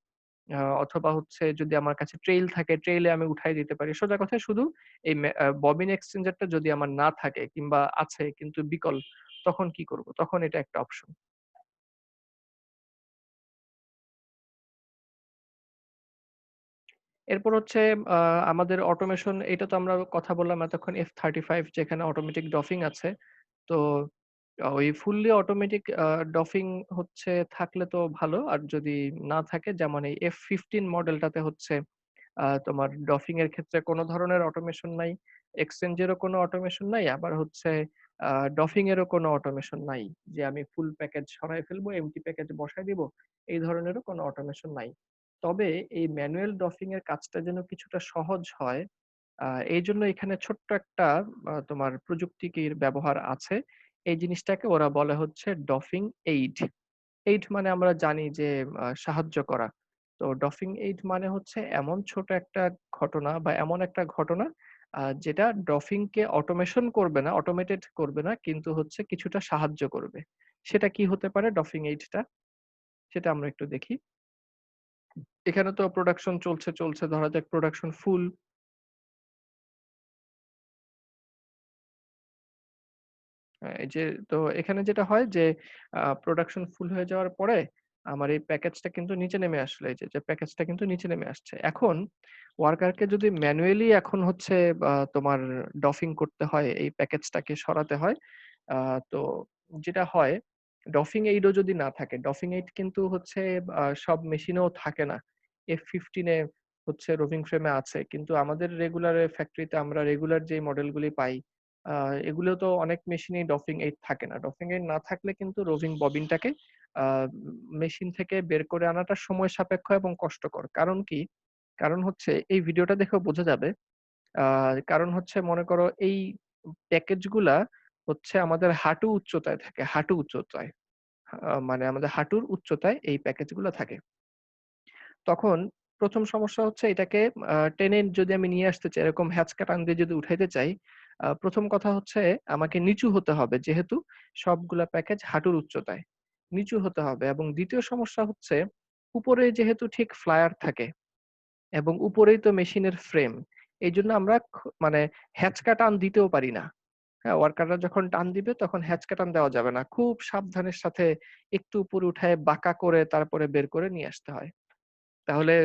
অথবা হচ্ছে যদি আমার কাছে ট্রেইল থাকে, ট্রেইলে আমি উঠায় দিতে পারি। সোজা কথায় শুধু এই ববিন এক্সচেঞ্জারটা যদি আমার না থাকে কিংবা আছে কিন্তু বিকল, তখন কি করব? তখন এটা একটা অপশন। এরপর হচ্ছে আ আমাদের অটোমেশন এটা তো আমরা কথা বললাম এতক্ষণ F-35 যেখানে অটোমেটিক ডফিং আছে। তো ওই ফুললি অটোমেটিক ডফিং হচ্ছে থাকলে তো ভালো। আর যদি না থাকে যেমন এই F-15 মডেলটাতে হচ্ছে তোমার ডফিং এর ক্ষেত্রে কোন ধরনের অটোমেশন নাই। এক্সচেঞ্জ এরও কোনো অটোমেশন নাই। আবার হচ্ছে আ ডফিং এরও কোনো অটোমেশন নাই। যে আমি ফুল প্যাকেজ সরায় ফেলবো, এম্পটি প্যাকেজ বসায় দিব। এই ধরনেরও কোনো অটোমেশন নাই। তবে এই ম্যানুয়াল ডফিং এর কাজটা যেন কিছুটা সহজ হয়, আ এইজন্য এখানে ছোট্ট একটা তোমার প্রযুক্তির ব্যবহার আছে। এই জিনিসটাকে ওরা বলে হচ্ছে ডফিং এইড। এইড মানে আমরা জানি যে সাহায্য করা। তো ডফিং এইড মানে হচ্ছে এমন ছোট একটা ঘটনা বা এমন একটা ঘটনা যেটা ডফিংকে অটোমেশন করবে না, অটোমেটেড করবে না কিন্তু হচ্ছে কিছুটা সাহায্য করবে। সেটা কি হতে পারে ডফিং এইডটা? সেটা আমরা একটু দেখি। এখানে তো প্রোডাকশন চলছে। ধরা যাক প্রোডাকশন ফুল। এই যে তো এখানে যেটা হয় যে প্রোডাকশন ফুল হয়ে যাওয়ার পরে আমার এই প্যাকেজটা কিন্তু নিচে নেমে আসলো। এই যে প্যাকেজটা কিন্তু নিচে নেমে আসছে। এখন ওয়ার্কারকে যদি ম্যানুয়ালি এখন হচ্ছে তোমার ডফিং করতে হয়, এই প্যাকেজটাকে সরাতে হয়। আ তো যেটা হয় ডফিং এইডও যদি না থাকে, ডফিং এইড কিন্তু হচ্ছে সব মেশিনেও থাকে না। F15 এ হচ্ছে রোভিং ফ্রেমে আছে। কিন্তু আমাদের রেগুলার ফ্যাক্টরিতে আমরা রেগুলার যে মডেলগুলি পাই আ এগুলো তো অনেক মেশিনেই ডফিং এইড থাকে না। ডফিং এইড না থাকলে কিন্তু রোভিং ববিনটাকে আ মেশিন থেকে বের করে আনাটা সময় সাপেক্ষ এবং কষ্টকর। কারণ কি? কারণ হচ্ছে এই ভিডিওটা দেখেও বোঝা যাবে। আ কারণ হচ্ছে মনে করো এই প্যাকেজগুলা হচ্ছে আমাদের হাঁটু উচ্চতায় থাকে। হাঁটু উচ্চতায়। মানে আমাদের হাঁটুর উচ্চতায় এই প্যাকেজগুলা থাকে। তখন ১ম সমস্যা হচ্ছে এটাকে টেনে যদি আমি নিয়ে আসতে চাই, এরকম হ্যাচকা টান দিয়ে যদি উঠাইতে চাই, ১ম কথা হচ্ছে আমাকে নিচু হতে হবে। যেহেতু সবগুলা প্যাকেজ হাঁটুর উচ্চতায়। নিচু হতে হবে এবং ২য় সমস্যা হচ্ছে উপরে যেহেতু ঠিক ফ্লায়ার থাকে এবং উপরেই তো মেশিনের ফ্রেম। এইজন্য আমরা মানে হ্যাচকা টান দিতেও পারি না। হ্যাঁ? ওয়ার্কাররা যখন টান দিবে তখন হ্যাচকা টান দেওয়া যাবে না। খুব সাবধানের সাথে একটু উপরে উঠায়ে বাঁকা করে তারপরে বের করে নিয়ে আসতে হয়। তাহলে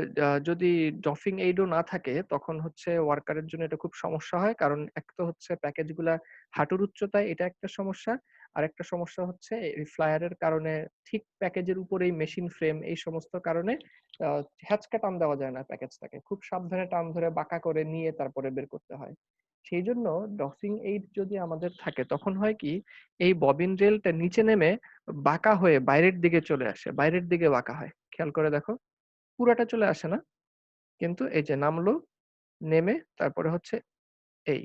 যদি ডফিং এইড ও না থাকে তখন হচ্ছে ওয়ার্কারের জন্য এটা খুব সমস্যা হয়। কারণ এক তো হচ্ছে প্যাকেজগুলা হাঁটুর উচ্চতায় এটা একটা সমস্যা। আরেকটা সমস্যা হচ্ছে এই ফ্লায়ার এর কারণে ঠিক প্যাকেজের উপরেই মেশিন ফ্রেম এই সমস্ত কারণে আ হ্যাচকা টান দেওয়া যায় না প্যাকেজটাকে। খুব সাবধানে টান ধরে বাঁকা করে নিয়ে তারপরে বের করতে হয়। সেইজন্য ডফিং এইড যদি আমাদের থাকে তখন হয় কি এই ববিন রেলটা নিচে নেমে বাঁকা হয়ে বাইরের দিকে চলে আসে। বাইরের দিকে বাঁকা হয়। খেয়াল করে দেখো। পুরাটা চলে আসে না। কিন্তু এই যে নামলো, নেমে তারপরে হচ্ছে এই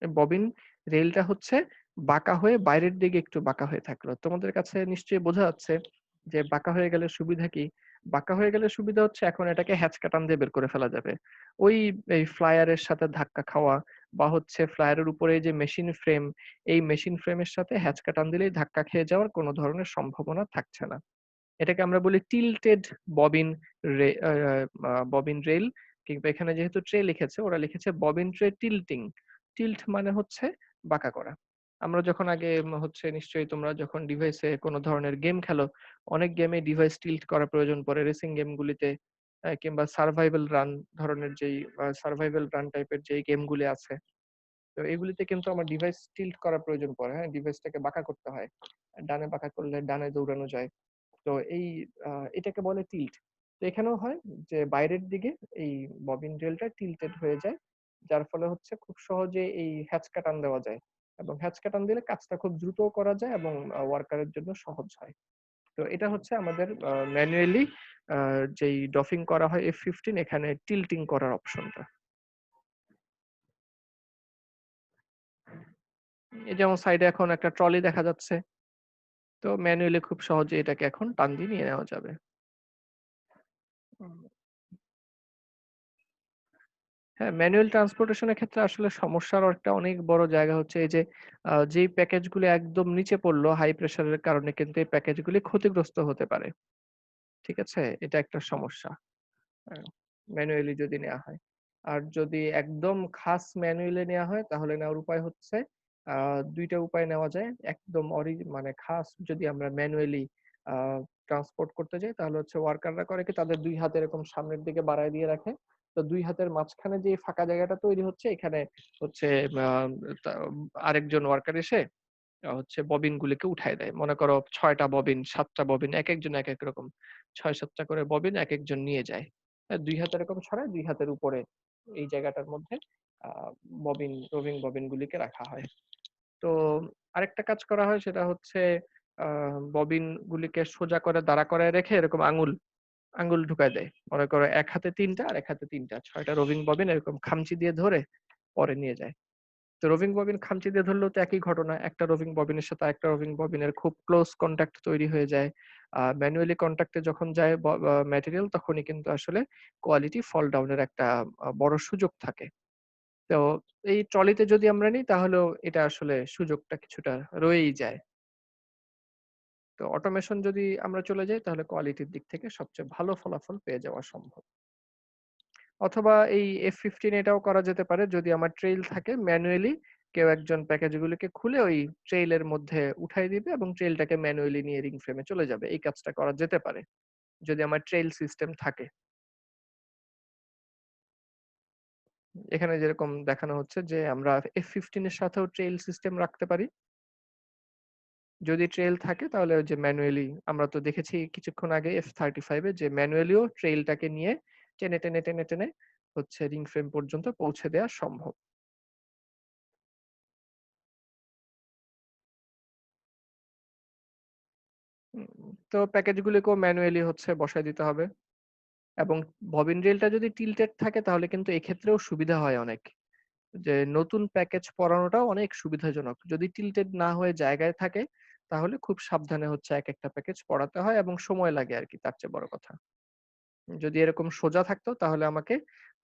ববিন রেলটা হচ্ছে বাঁকা হয়ে বাইরের দিকে একটু বাঁকা হয়ে থাকলো। তোমাদের কাছে নিশ্চয়ই বোঝা যাচ্ছে যে বাঁকা হয়ে গেলে সুবিধা কি? বাঁকা হয়ে গেলে সুবিধা হচ্ছে এখন এটাকে হ্যাচকা টান দিয়ে বের করে ফেলা যাবে। ওই এই ফ্লায়ার এর সাথে ধাক্কা খাওয়া বা হচ্ছে ফ্লায়ার এর উপরে যে মেশিন ফ্রেম, এই মেশিন ফ্রেমের সাথে হ্যাচকা টান দিলেই ধাক্কা খেয়ে যাওয়ার কোন ধরনের সম্ভাবনা থাকছে না। এটাকে আমরা বলি টিল্টেড ববিন রে আ ববিন রেল কিংবা এখানে যেহেতু ট্রে লিখেছে, ওরা লিখেছে ববিন ট্রে টিল্টিং। টিল্ট মানে হচ্ছে বাঁকা করা। আমরা যখন আগে হচ্ছে নিশ্চয়ই তোমরা যখন ডিভাইসে কোন ধরনের গেম খেলো, অনেক গেমে ডিভাইস টিল্ট করা প্রয়োজন পড়ে রেসিং গেমগুলিতে কিংবা সারভাইভাল রান ধরনের যেই সারভাইভাল রান টাইপের যেই গেমগুলি আছে। তো এগুলিতে কিন্তু আমার ডিভাইস টিল্ট করা প্রয়োজন পড়ে, হ্যাঁ? ডিভাইসটাকে বাঁকা করতে হয়। ডানে বাঁকা করলে ডানে দৌড়ানো যায়। তো এই আ এটাকে বলে টিল্ট। তো এখানেও হয় যে বাইরের দিকে এই ববিন রেলটা টিল্টেড হয়ে যায়। যার ফলে হচ্ছে খুব সহজে এই হ্যাচকা টান দেওয়া যায়। এবং হ্যাচকা টান দিলে কাজটা খুব দ্রুতও করা যায় এবং ওয়ার্কারের জন্য সহজ হয়। তো এটা হচ্ছে আমাদের ম্যানুয়ালি আ যেই ডফিং করা হয় F15 এখানে টিল্টিং করার অপশনটা। এই যেমন সাইডে এখন একটা ট্রলি দেখা যাচ্ছে। তো ম্যানুয়ালি খুব সহজে এটাকে এখন টান দিয়ে নিয়ে নেওয়া যাবে। হুম। হ্যাঁ, ম্যানুয়াল ট্রান্সপোর্টেশন এর ক্ষেত্রে আসলে সমস্যারও একটা অনেক বড় জায়গা হচ্ছে এই যে যেই প্যাকেজগুলো একদম নিচে পড়লো হাই প্রেশার এর কারণে কিন্তু এই প্যাকেজগুলি ক্ষতিগ্রস্ত হতে পারে। ঠিক আছে? এটা একটা সমস্যা। হ্যাঁ, ম্যানুয়ালি যদি নেয়া হয়। আর যদি একদম খাস ম্যানুয়ালি নেয়া হয় তাহলে নেওয়ার উপায় হচ্ছে আ ২ টা উপায় নেওয়া যায়। একদম মানে খাস যদি আমরা ম্যানুয়ালি আ ট্রান্সপোর্ট করতে যাই তাহলে হচ্ছে ওয়ার্কাররা করে কি তাদের ২ হাত এরকম সামনের দিকে বাড়ায় দিয়ে রাখে। তো ২ হাতের মাঝখানে যে ফাঁকা জায়গাটা তৈরি হচ্ছে এখানে হচ্ছে আ তা আরেকজন ওয়ার্কার এসে হচ্ছে ববিনগুলিকে উঠায় দেয়। মনে করো ৬ টা ববিন, ৭ টা ববিন একেকজন একেক রকম ৬-৭ টা করে ববিন একেকজন নিয়ে যায়। ২ হাতে এরকম ছড়ায়, ২ হাতের উপরে এই জায়গাটার মধ্যে আ রোভিং ববিনগুলিকে রাখা হয়। তো আরেকটা কাজ করা হয় সেটা হচ্ছে আ ববিনগুলিকে সোজা করে দাঁড়া করায় রেখে এরকম আঙুল ঢুকায় দেয়। মনে করো ১ হাতে ৩ টা আর ১ হাতে ৩ টা। ৬ টা রোভিং ববিন এরকম খামচি দিয়ে ধরে পরে নিয়ে যায়। তো রোভিং ববিন খামচি দিয়ে ধরলেও তো একই ঘটনা। একটা রোভিং ববিনের সাথে আরেকটা রোভিং ববিনের খুব ক্লোজ কনট্যাক্ট তৈরি হয়ে যায়। ম্যানুয়ালি কনট্যাক্ট এ যখন যায় ম্যাটেরিয়াল তখনই কিন্তু আসলে কোয়ালিটি ফল ডাউন এর একটা বড় সুযোগ থাকে। তো এই ট্রলিতে যদি আমরা নিই তাহলেও এটা আসলে সুযোগটা কিছুটা রয়েই যায়। তো অটোমেশন যদি আমরা চলে যাই তাহলে কোয়ালিটির দিক থেকে সবচেয়ে ভালো ফলাফল পেয়ে যাওয়া সম্ভব। অথবা এই F15 এটাও করা যেতে পারে যদি আমার ট্রেইল থাকে ম্যানুয়ালি কেউ একজন প্যাকেজগুলোকে খুলে ওই ট্রেইলের মধ্যে উঠায় দিবে এবং ট্রেইলটাকে ম্যানুয়ালি নিয়ে রিং ফ্রেমে চলে যাবে। এই কাজটা করা যেতে পারে যদি আমার ট্রেইল সিস্টেম থাকে। এখানে যেরকম দেখানো হচ্ছে যে আমরা F15 এর সাথেও ট্রেইল সিস্টেম রাখতে পারি। যদি ট্রেইল থাকে তাহলে ওই যে ম্যানুয়ালি আমরা তো দেখেছি কিছুক্ষণ আগে F35 এ যে ম্যানুয়ালিও ট্রেইলটাকে নিয়ে টেনে হচ্ছে রিং ফ্রেম পর্যন্ত পৌঁছে দেয়া সম্ভব। তো প্যাকেজগুলোকেও ম্যানুয়ালি হচ্ছে বসায় দিতে হবে এবং ববিন রিলটা যদি টিল্টেড থাকে তাহলে কিন্তু এক্ষেত্রেও সুবিধা হয় অনেক। যে নতুন প্যাকেজ পড়ানোটাও অনেক সুবিধাজনক। যদি টিল্টেড না হয়ে জায়গায় থাকে তাহলে খুব সাবধানে হচ্ছে একেকটা প্যাকেজ পড়াতে হয় এবং সময় লাগে আরকি তার চেয়ে বড় কথা। যদি এরকম সোজা থাকতো তাহলে আমাকে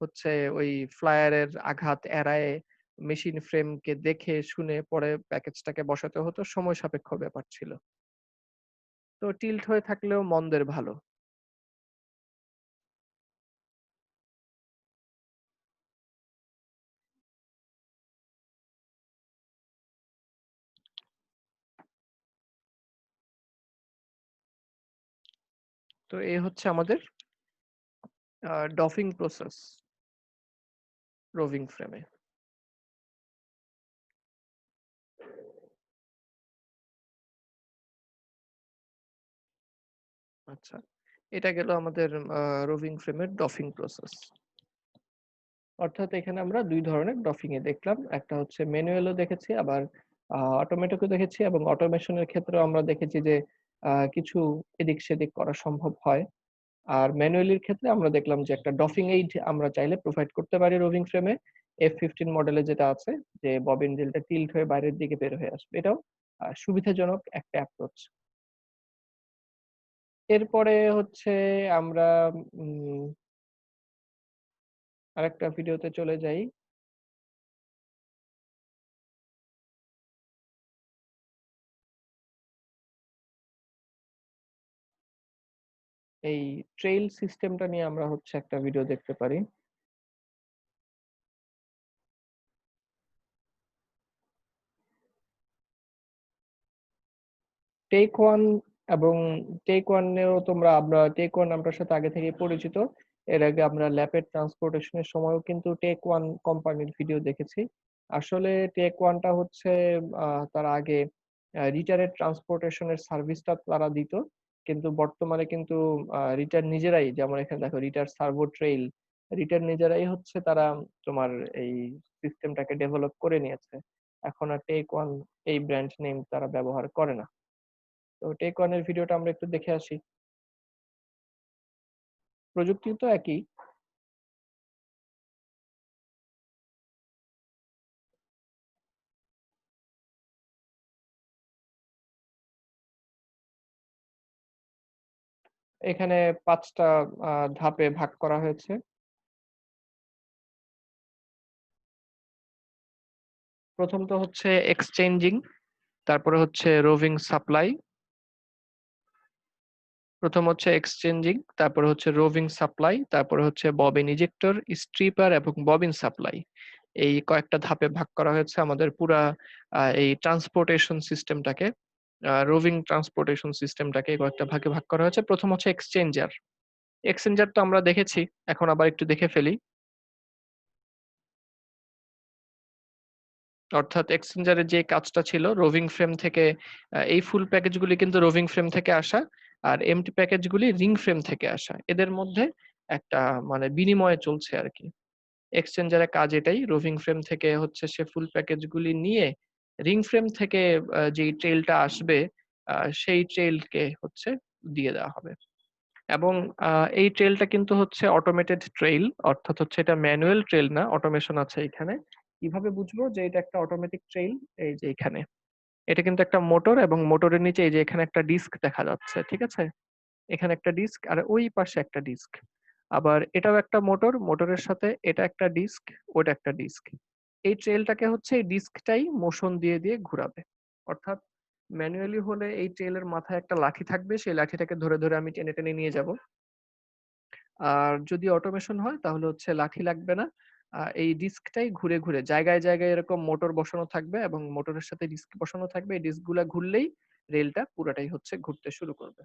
হচ্ছে ওই ফ্লায়ারের আঘাত এড়ায়ে মেশিন ফ্রেমকে দেখে শুনে পরে প্যাকেজটাকে বসাতে হতো। সময় সাপেক্ষ ব্যাপার ছিল। তো টিল্ট হয়ে থাকলেও মন্দের ভালো। তো এই হচ্ছে আমাদের ডফিং প্রসেস রোভিং ফ্রেমে। আচ্ছা। এটা গেল আমাদের রোভিং ফ্রেমের ডফিং প্রসেস। অর্থাৎ এখানে আমরা ২ ধরনের ডফিং এ দেখলাম। একটা হচ্ছে ম্যানুয়ালও দেখেছি আবার অটোমেটিকও দেখেছি এবং অটোমেশনের ক্ষেত্রেও আমরা দেখেছি যে কিছু এদিক-সেদিক করা সম্ভব হয়। আর ম্যানুয়ালির ক্ষেত্রে আমরা দেখলাম যে একটা ডফিং এইড আমরা চাইলে প্রোভাইড করতে পারি রোভিং ফ্রেমে। F15 মডেলে যেটা আছে যে ববিন রিলটা টিল্ট হয়ে বাইরের দিকে বের হয়ে আসবে। এটাও সুবিধাজনক একটা অ্যাপ্রোচ। এরপরে হচ্ছে আমরা উম আরেকটা ভিডিওতে চলে যাই। এই ট্রেইল সিস্টেমটা নিয়ে আমরা হচ্ছে একটা ভিডিও দেখতে পারি। টেক ওয়ান এবং টেক ওয়ানেও আমরা টেক ওয়ান আমরার সাথে আগে থেকে পরিচিত। এর আগে আমরা ল্যাপের ট্রান্সপোর্টেশনের সময়ও কিন্তু টেক ওয়ান কোম্পানির ভিডিও দেখেছি। আসলে টেক ওয়ানটা হচ্ছে তার আগে রিটারের ট্রান্সপোর্টেশনের সার্ভিসটা তারা দিত, কিন্তু বর্তমানে কিন্তু রিটার নিজেরাই, যেমন এখানে দেখো রিটার সার্ভো ট্রেইল, রিটার নিজেরাই হচ্ছে তারা তোমার এই সিস্টেমটাকে ডেভেলপ করে নিয়েছে। এখন আর টেক ওয়ান এই ব্র্যান্ড নেম তারা ব্যবহার করে না। তো টেক ওয়ানের ভিডিওটা আমরা একটু দেখে আসি। প্রযুক্তি তো একই। এখানে ৫টা ধাপে ভাগ করা হয়েছে। প্রথমত হচ্ছে এক্সচেঞ্জিং, তারপরে হচ্ছে রোভিং সাপ্লাই। প্রথম হচ্ছে এক্সচেঞ্জিং, তারপরে হচ্ছে রোভিং সাপ্লাই, তারপরে হচ্ছে ববিন ইজেক্টর, স্ট্রিপার এবং ববিন সাপ্লাই। এই কয়েকটা ধাপে ভাগ করা হয়েছে আমাদের পুরা এই ট্রান্সপোর্টেশন সিস্টেমটাকে, রোভিং ট্রান্সপোর্টেশন সিস্টেমটাকে কয়েকটা ভাগে ভাগ করা হয়েছে। প্রথম হচ্ছে এক্সচেঞ্জার। এক্সচেঞ্জার তো আমরা দেখেছি, এখন আবার একটু দেখে ফেলি। অর্থাৎ এক্সচেঞ্জারের যে কাজটা ছিল রোভিং ফ্রেম থেকে, এই ফুল প্যাকেজগুলি কিন্তু রোভিং ফ্রেম থেকে আসা, আর এমটি প্যাকেজগুলি রিং ফ্রেম থেকে আসা। এদের মধ্যে একটা মানে বিনিময় চলছে আর কি। এক্সচেঞ্জারের কাজ এটাই, রোভিং ফ্রেম থেকে হচ্ছে সে ফুল প্যাকেজগুলি নিয়ে রিং ফ্রেম থেকে যেই ট্রেইলটা আসবে সেই ট্রেইলকে হচ্ছে দিয়ে দেওয়া হবে। এবং এই ট্রেইলটা কিন্তু হচ্ছে অটোমেটেড ট্রেইল, অর্থাৎ হচ্ছে এটা ম্যানুয়াল ট্রেইল না, অটোমেশন আছে এখানে। কিভাবে বুঝবো যে এটা একটা অটোমেটিক ট্রেইল? এই যে এখানে এটা কিন্তু একটা মোটর এবং মোটরের নিচে এই যে এখানে একটা ডিস্ক দেখা যাচ্ছে, ঠিক আছে? এখানে একটা ডিস্ক আর ওই পাশে একটা ডিস্ক। আবার এটাও একটা মোটর, মোটরের সাথে এটা একটা ডিস্ক, ওটা একটা ডিস্ক। এই ট্রেইলটাকে হচ্ছে এই ডিস্কটাই মোশন দিয়ে ঘুরাবে। অর্থাৎ ম্যানুয়ালি হলে এই টেইলের মাথায় একটা লাঠি থাকবে। সেই লাঠিটাকে ধরে, ধরে আমি টেনে, টেনে নিয়ে যাবো। আর যদি অটোমেশন হয় তাহলে হচ্ছে লাঠি লাগবে না। এই ডিস্কটাই ঘুরে, ঘুরে জায়গায়, জায়গায় এরকম মোটর বসানো থাকবে এবং মোটরের সাথে ডিস্ক বসানো থাকবে। এই ডিস্কগুলা ঘুরলেই রেলটা পুরাটাই হচ্ছে ঘুরতে শুরু করবে।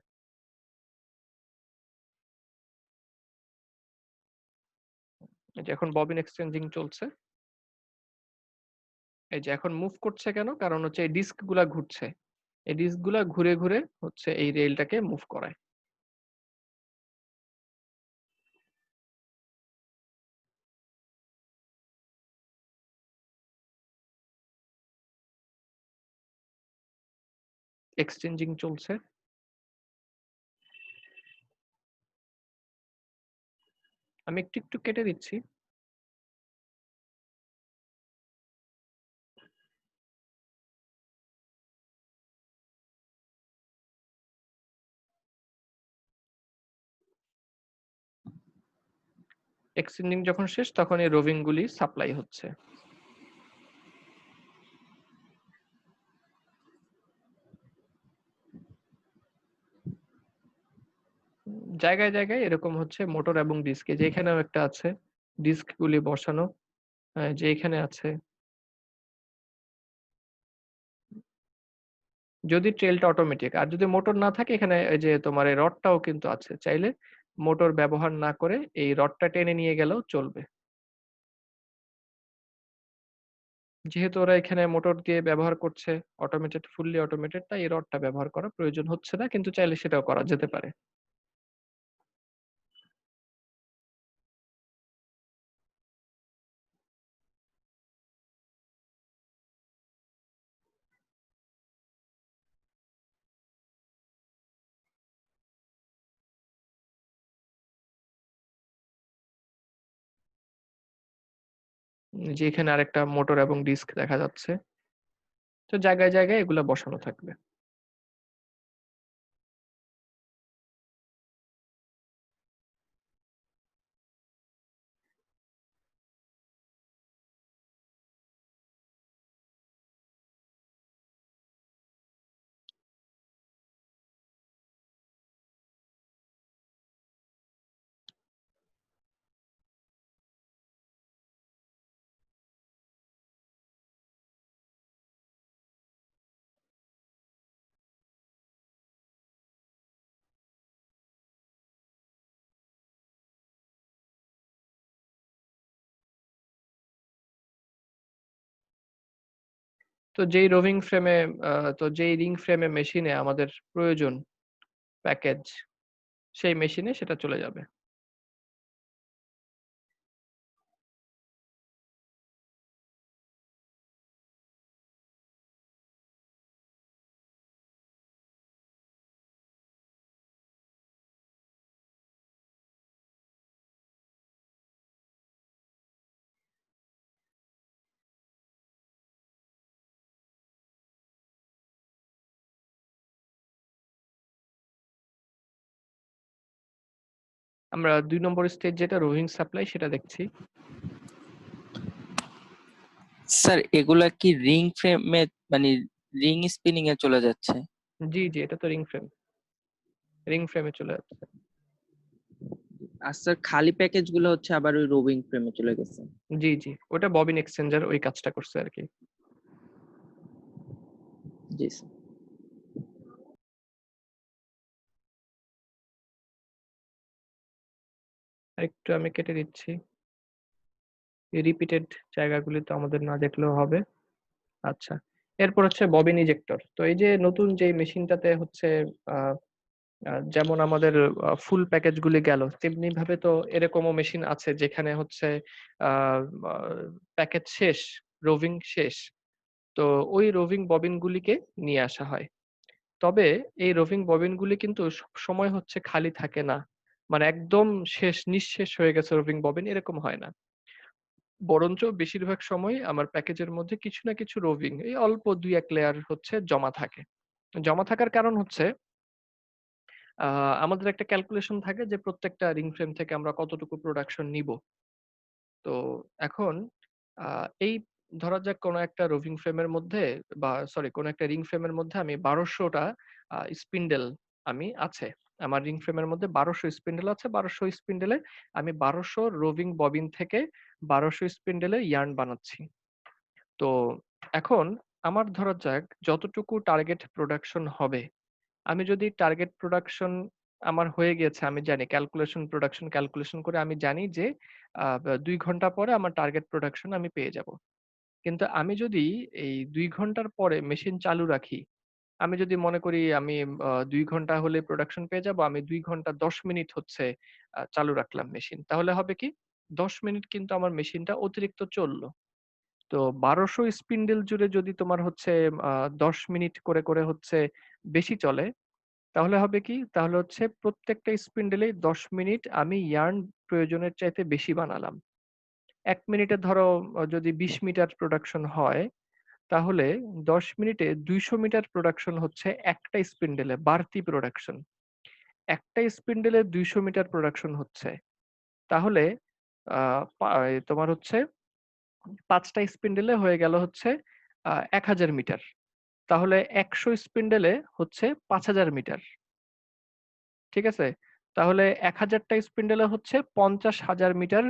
এই যে এখন ববিন এক্সচেঞ্জিং চলছে। এই যে এখন মুভ করছে কেন? কারণ হচ্ছে এই ডিস্ক গুলা ঘুরছে। এই ডিস্ক গুলা ঘুরে, ঘুরে হচ্ছে এই রেলটাকে মুভ করায়। এক্সচেঞ্জিং চলছে। আমি একটু, একটু কেটে দিচ্ছি। এক্সচেঞ্জিং যখন শেষ তখন এই রোভিং গুলি সাপ্লাই হচ্ছে। জায়গায়, জায়গায় এরকম হচ্ছে মোটর এবং ডিস্ক। এই যে এখানেও একটা আছে। ডিস্ক গুলি বসানো। যে এখানে আছে। যদি ট্রেলটা অটোমেটিক। আর যদি মোটর না থাকে এখানে এই যে তোমার এই রডটাও কিন্তু আছে। চাইলে মোটর ব্যবহার না করে এই রডটা টেনে নিয়ে গেলেও চলবে। যেহেতু ওরা এখানে মোটর দিয়ে ব্যবহার করছে অটোমেটেড, ফুললি অটোমেটেড, তাই এই রডটা ব্যবহার করার প্রয়োজন হচ্ছে না, কিন্তু চাইলে সেটাও করা যেতে পারে। যে এখানে আরেকটা মোটর এবং ডিস্ক দেখা যাচ্ছে। তো জায়গায় জায়গায় এগুলা বসানো থাকবে। তো যেই রোভিং ফ্রেমে তো যেই রিং ফ্রেমে মেশিনে আমাদের প্রয়োজন প্যাকেজ, সেই মেশিনে সেটা চলে যাবে। আমরা ২ নম্বর স্টেজ যেটা রোভিং সাপ্লাই সেটা দেখছি। স্যার এগুলা কি রিং ফ্রেমে, মানে রিং স্পিনিং এ চলে যাচ্ছে? জি, জি, এটা তো রিং ফ্রেম। রিং ফ্রেমে চলে যাচ্ছে। আর স্যার খালি প্যাকেজ গুলো হচ্ছে আবার ওই রোভিং ফ্রেমে চলে গেছে। জি, জি। ওটা ববিন এক্সচেঞ্জার ওই কাজটা করছে আরকি। জি স্যার। আরেকটু আমি কেটে দিচ্ছি। এই রিপিটেড জায়গাগুলি তো আমাদের না দেখলেও হবে। আচ্ছা। এরপর হচ্ছে ববিন ইজেক্টর। তো এই যে নতুন যে মেশিনটাতে হচ্ছে আ আ যেমন আমাদের ফুল প্যাকেজ গুলি গেল, তেমনি ভাবে তো এরকমও মেশিন আছে যেখানে হচ্ছে আ আ প্যাকেজ শেষ, রোভিং শেষ। তো ওই রোভিং ববিন গুলিকে নিয়ে আসা হয়। তবে এই রোভিং ববিনগুলি কিন্তু সবসময় হচ্ছে খালি থাকে না। মানে একদম শেষ, নিঃশেষ হয়ে গেছে রোভিং ববিন, এরকম হয় না। বরঞ্চ বেশিরভাগ সময়ই আমার প্যাকেজের মধ্যে কিছু না কিছু রোভিং এই অল্প ২-১ লেয়ার হচ্ছে জমা থাকে। জমা থাকার কারণ হচ্ছে আ আমাদের একটা ক্যালকুলেশন থাকে যে প্রত্যেকটা রিং ফ্রেম থেকে আমরা কতটুকু প্রোডাকশন নিবো। তো এখন আ এই ধরা যাক কোনো একটা রোভিং ফ্রেমের মধ্যে বা সরি কোনো একটা রিং ফ্রেমের মধ্যে আমি ১২০০ টা স্পিন্ডেল আছে। আমার রিং ফ্রেমের মধ্যে ১২০০ স্পিন্ডেল আছে। ১২০০ স্পিন্ডেলে আমি ১২০০ রোভিং ববিন থেকে ১২০০ স্পিন্ডেলে ইয়ার্ন বানাচ্ছি। তো এখন আমার ধরা যাক যতটুকু টার্গেট প্রোডাকশন হবে, আমি যদি টার্গেট প্রোডাকশন আমার হয়ে গিয়েছে আমি জানি প্রোডাকশন ক্যালকুলেশন করে আমি জানি যে ২ ঘন্টা পরে আমার টার্গেট প্রোডাকশন আমি পেয়ে যাব। কিন্তু আমি যদি এই ২ ঘন্টার পরে মেশিন চালু রাখি, আমি যদি মনে করি আমি ২ ঘন্টা হলে প্রোডাকশন পেয়ে যাবো, আমি ২ ঘন্টা ১০ মিনিট হচ্ছে চালু রাখলাম মেশিন। তাহলে হবে কি? ১০ মিনিট কিন্তু আমার মেশিনটা অতিরিক্ত চলল। তো ১২০০ স্পিন্ডেল জুড়ে যদি তোমার হচ্ছে আ ১০ মিনিট করে হচ্ছে বেশি চলে, তাহলে হবে কি? তাহলে হচ্ছে প্রত্যেকটা স্পিন্ডেলেই ১০ মিনিট আমি ইয়ার্ন প্রয়োজনের চাইতে বেশি বানালাম। ১ মিনিটে ধরো যদি ২০ মিটার প্রোডাকশন হয়, তাহলে ১০ মিনিটে ২০০ মিটার প্রোডাকশন হচ্ছে একটা স্পিন্ডেলে বাড়তি প্রোডাকশন। একটা স্পিন্ডেলে ২০০ মিটার প্রোডাকশন হচ্ছে। তাহলে আ তোমার হচ্ছে ৫ টা স্পিন্ডেলে হয়ে গেল হচ্ছে ১০০০ মিটার। তাহলে ১০০ স্পিন্ডেলে হচ্ছে ৫০০০ মিটার। ঠিক আছে? তাহলে ১০০০ টা স্পিন্ডেলে হচ্ছে ৫০,০০০ মিটার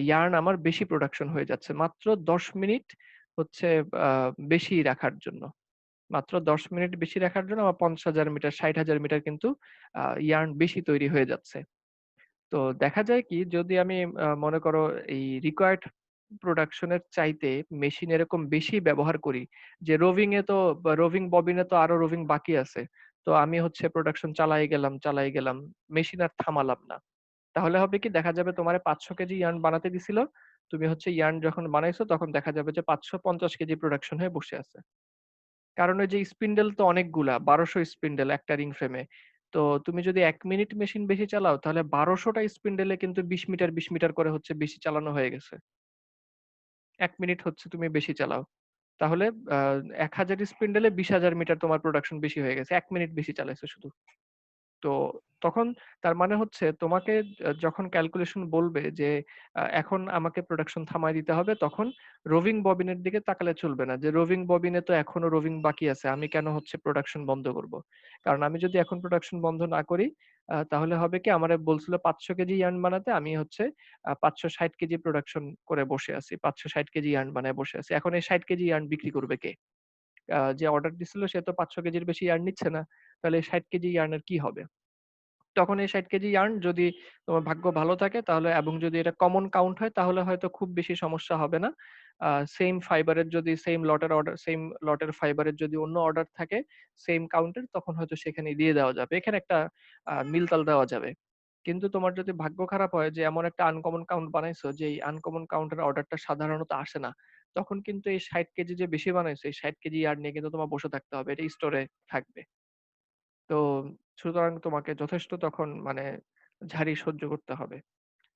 ইয়ার্ন আমার বেশি প্রোডাকশন হয়ে যাচ্ছে। মাত্র ১০ মিনিট হচ্ছে আ বেশি রাখার জন্য। মাত্র ১০ মিনিট বেশি রাখার জন্য আমার ৫০,০০০ মিটার ৬০,০০০ মিটার কিন্তু ইয়ার্ন বেশি তৈরি হয়ে যাচ্ছে। তো দেখা যায় কি যদি আমি মনে করো এই রিকোয়ার্ড প্রোডাকশন এর চাইতে মেশিন এরকম বেশি ব্যবহার করি যে রোভিং এ তো বা রোভিং ববিনে তো আরো রোভিং বাকি আছে। তো আমি হচ্ছে প্রোডাকশন চালাই গেলাম। মেশিন আর থামালাম না। তাহলে হবে কি দেখা যাবে তোমারে ৫০০ কেজি ইয়ার্ন বানাতে দিছিল। তুমি হচ্ছে ইয়ার্ন যখন বানাইছো তখন দেখা যাবে যে ৫৫০ কেজি প্রোডাকশন হয়ে বসে আছে। কারণ ওই যে স্পিন্ডেল তো অনেকগুলা ১২০০ স্পিন্ডেল একটা রিং ফ্রেমে। তো তুমি যদি ১ মিনিট মেশিন বেশি চালাও তাহলে ১২০০ টা স্পিন্ডেলে কিন্তু ২০ মিটার, ২০ মিটার করে হচ্ছে বেশি চালানো হয়ে গেছে। ১ মিনিট হচ্ছে তুমি বেশি চালাও। তাহলে আ ১০০০ স্পিন্ডেলে ২০,০০০ মিটার তোমার প্রোডাকশন বেশি হয়ে গেছে। ১ মিনিট বেশি চালাইছো শুধু। তো তখন তার মানে হচ্ছে তোমাকে যখন ক্যালকুলেশন বলবে যে এখন আমাকে প্রোডাকশন থামায় দিতে হবে, তখন রোভিং ববিনের দিকে তাকালে চলবে না। যে রোভিং ববিনে তো এখনো রোভিং বাকি আছে। আমি কেন হচ্ছে প্রোডাকশন বন্ধ করব? কারণ আমি যদি এখন প্রোডাকশন বন্ধ না করি, তাহলে হবে কি আমারে বলছিল ৫০০ কেজি ইয়ার্ন বানাতে, আমি হচ্ছে ৫৬০ কেজি প্রোডাকশন করে বসে আছি। ৫৬০ কেজি ইয়ার্ন বানায় বসে আছি। এখন এই ৬০ কেজি ইয়ার্ন বিক্রি করবে কে? যে অর্ডার দিছিল সে তো ৫০০ কেজির বেশি ইয়ার্ন নিচ্ছে না। তাহলে এই ৬০ কেজি ইয়ার্নের কি হবে? তখন এই ৬০ কেজি ইয়ার্ন যদি তোমার ভাগ্য ভালো থাকে তাহলে এবং যদি এটা কমন কাউন্ট হয় তাহলে হয়তো খুব বেশি সমস্যা হবে না। সেইম ফাইবারের যদি সেইম লটের ফাইবারের যদি অন্য অর্ডার থাকে সেইম কাউন্টের তখন হয়তো সেখানে দিয়ে দেওয়া যাবে। এখানে একটা মিলতাল দেওয়া যাবে। কিন্তু তোমার যদি ভাগ্য খারাপ হয় যে এমন একটা আনকমন কাউন্ট বানাইছো যে এই আনকমন কাউন্টের অর্ডারটা সাধারণত আসে না। তখন কিন্তু এই ৬০ কেজি যে বেশি বানাইছো এই ৬০ কেজি ইয়ার্ন নিয়ে কিন্তু তোমার বসে থাকতে হবে। এটা স্টোরে থাকবে। তো সুতরাং তোমাকে যথেষ্ট তখন মানে ঝাড়ি সহ্য করতে হবে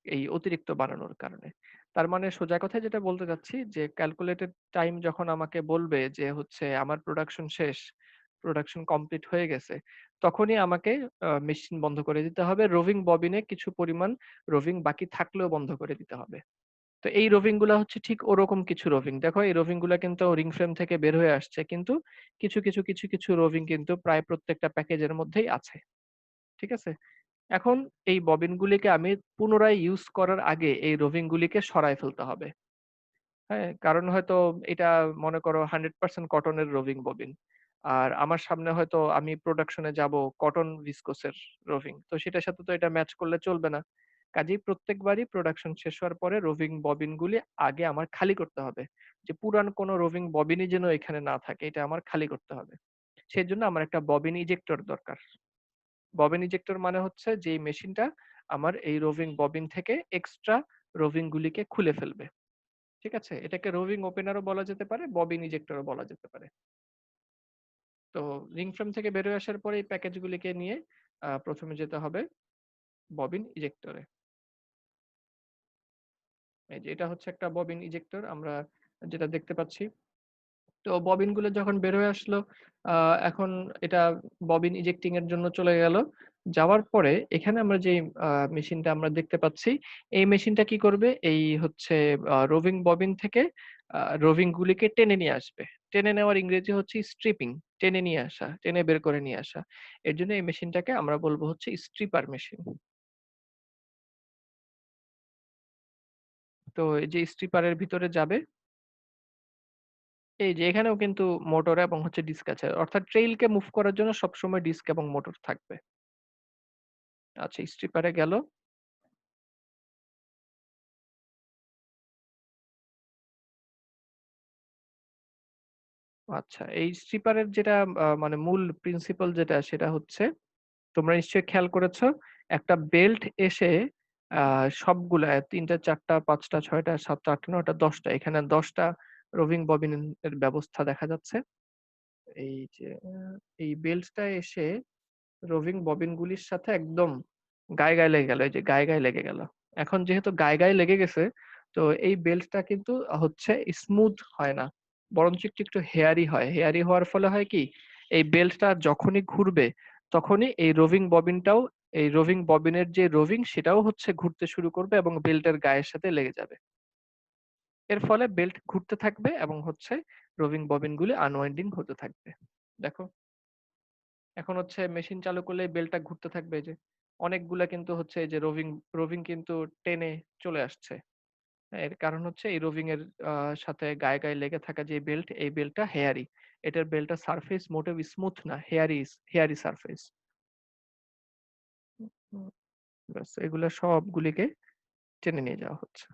এই অতিরিক্ত বানানোর কারণে। তার মানে সোজা কথায় যেটা বলতে চাচ্ছি যে ক্যালকুলেটেড টাইম যখন আমাকে বলবে যে হচ্ছে আমার প্রোডাকশন শেষ, প্রোডাকশন কমপ্লিট হয়ে গেছে, তখনই আমাকে মেশিন বন্ধ করে দিতে হবে। রোভিং ববিনে কিছু পরিমাণ রোভিং বাকি থাকলেও বন্ধ করে দিতে হবে। তো এই রোভিং গুলা হচ্ছে ঠিক ওরকম কিছু রোভিং। দেখো এই রোভিং গুলা কিন্তু রিং ফ্রেম থেকে বের হয়ে আসছে। কিন্তু কিছু রোভিং কিন্তু প্রায় প্রত্যেকটা প্যাকেজের মধ্যেই আছে। ঠিক আছে? এখন এই ববিনগুলিকে আমি পুনরায় ইউজ করার আগে এই রোভিং গুলিকে সরায় ফেলতে হবে। হ্যাঁ? কারণ হয়তো এটা মনে করো 100% কটনের রোভিং ববিন। আর আমার সামনে হয়তো আমি প্রোডাকশন এ যাবো কটন ভিসকোসের রোভিং। তো সেটার সাথে তো এটা ম্যাচ করলে চলবে না। কাজেই প্রত্যেকবারই প্রোডাকশন শেষ হওয়ার পরে রোভিং ববিনগুলি আগে আমার খালি করতে হবে। যে পুরান কোনো রোভিং ববিনই যেন এখানে না থাকে এটা আমার খালি করতে হবে। সেজন্য আমার একটা ববিন ইজেক্টর দরকার। ববিন ইজেক্টর মানে হচ্ছে যেই মেশিনটা আমার এই রোভিং ববিন থেকে এক্সট্রা রোভিং গুলিকে খুলে ফেলবে। ঠিক আছে? এটাকে রোভিং ওপেনারও বলা যেতে পারে, ববিন ইজেক্টরও বলা যেতে পারে। তো রিং ফ্রেম থেকে বের হয়ে আসার পরে এই প্যাকেজগুলিকে নিয়ে ১ম এ যেতে হবে ববিন ইজেক্টরে। এই যে এটা হচ্ছে একটা ববিন ইজেক্টর আমরা যেটা দেখতে পাচ্ছি। তো ববিন গুলো যখন বের হয়ে আসলো, আ এখন এটা ববিন ইজেক্টিং এর জন্য চলে গেল। যাওয়ার পরে এখানে আমরা যে মেশিনটা আমরা দেখতে পাচ্ছি, এই মেশিনটা কি করবে? এই হচ্ছে রোভিং ববিন থেকে রোভিং গুলিকে টেনে নিয়ে আসবে। টেনে নেওয়ার ইংরেজি হচ্ছে স্ট্রিপিং, টেনে নিয়ে আসা, টেনে বের করে নিয়ে আসা। এর জন্য এই মেশিনটাকে আমরা বলব হচ্ছে স্ট্রিপার মেশিন। তো এই যে স্ট্রিপারের ভিতরে যাবে, এই যে এখানেও কিন্তু মোটর এবং হচ্ছে ডিস্ক আছে। অর্থাৎ ট্রেইলকে মুভ করার জন্য সবসময় ডিস্ক এবং মোটর থাকবে। আচ্ছা, স্ট্রিপারে গেল। আচ্ছা, এই স্ট্রিপারের যেটা মানে মূল প্রিন্সিপাল যেটা সেটা হচ্ছে, তোমরা নিশ্চয়ই খেয়াল করেছো, একটা বেল্ট এসে সবগুলা ৩টা, ৪টা, ৫টা, ৬টা, ৭টা, ৮টা, ৯টা, ১০টা, এখানে ১০টা রোভিং ববিন এর ব্যবস্থা দেখা যাচ্ছে। এই যে এই বেল্টটা এসে রোভিং ববিন গুলির সাথে একদম গায়ে গায়ে লেগে গেল। এই যে গায়ে গায়ে লেগে গেল। এখন যেহেতু গায়ে গায়ে লেগে গেছে, তো এই বেল্টটা কিন্তু হচ্ছে স্মুথ হয় না, বরঞ্চ একটু একটু হেয়ারি হয়। হেয়ারি হওয়ার ফলে হয় কি, এই বেল্টটা যখনই ঘুরবে তখনই এই রোভিং ববিনটাও, এই রোভিং ববিনের যে রোভিং সেটাও হচ্ছে ঘুরতে শুরু করবে এবং বেল্টের গায়ের সাথে লেগে যাবে। এর ফলে বেল্ট ঘুরতে থাকবে এবং হচ্ছে রোভিং ববিনগুলি আনওয়াইন্ডিং হতে থাকবে। দেখো, এখন হচ্ছে মেশিন চালু করলে বেলটা ঘুরতে থাকবে। এই যে অনেকগুলা কিন্তু হচ্ছে এই যে রোভিং রোভিং কিন্তু টেনে চলে আসছে। হ্যাঁ, এর কারণ হচ্ছে এই রোভিং এর সাথে গায়ে গায়ে লেগে থাকা যে বেল্ট, এই বেল্টটা হেয়ারি। এটার বেল্টটা সারফেস মোটেও স্মুথ না, হেয়ারি, হেয়ারি সারফেস। ব্যাস এগুলা সবগুলিকে টেনে নিয়ে যাওয়া হচ্ছে।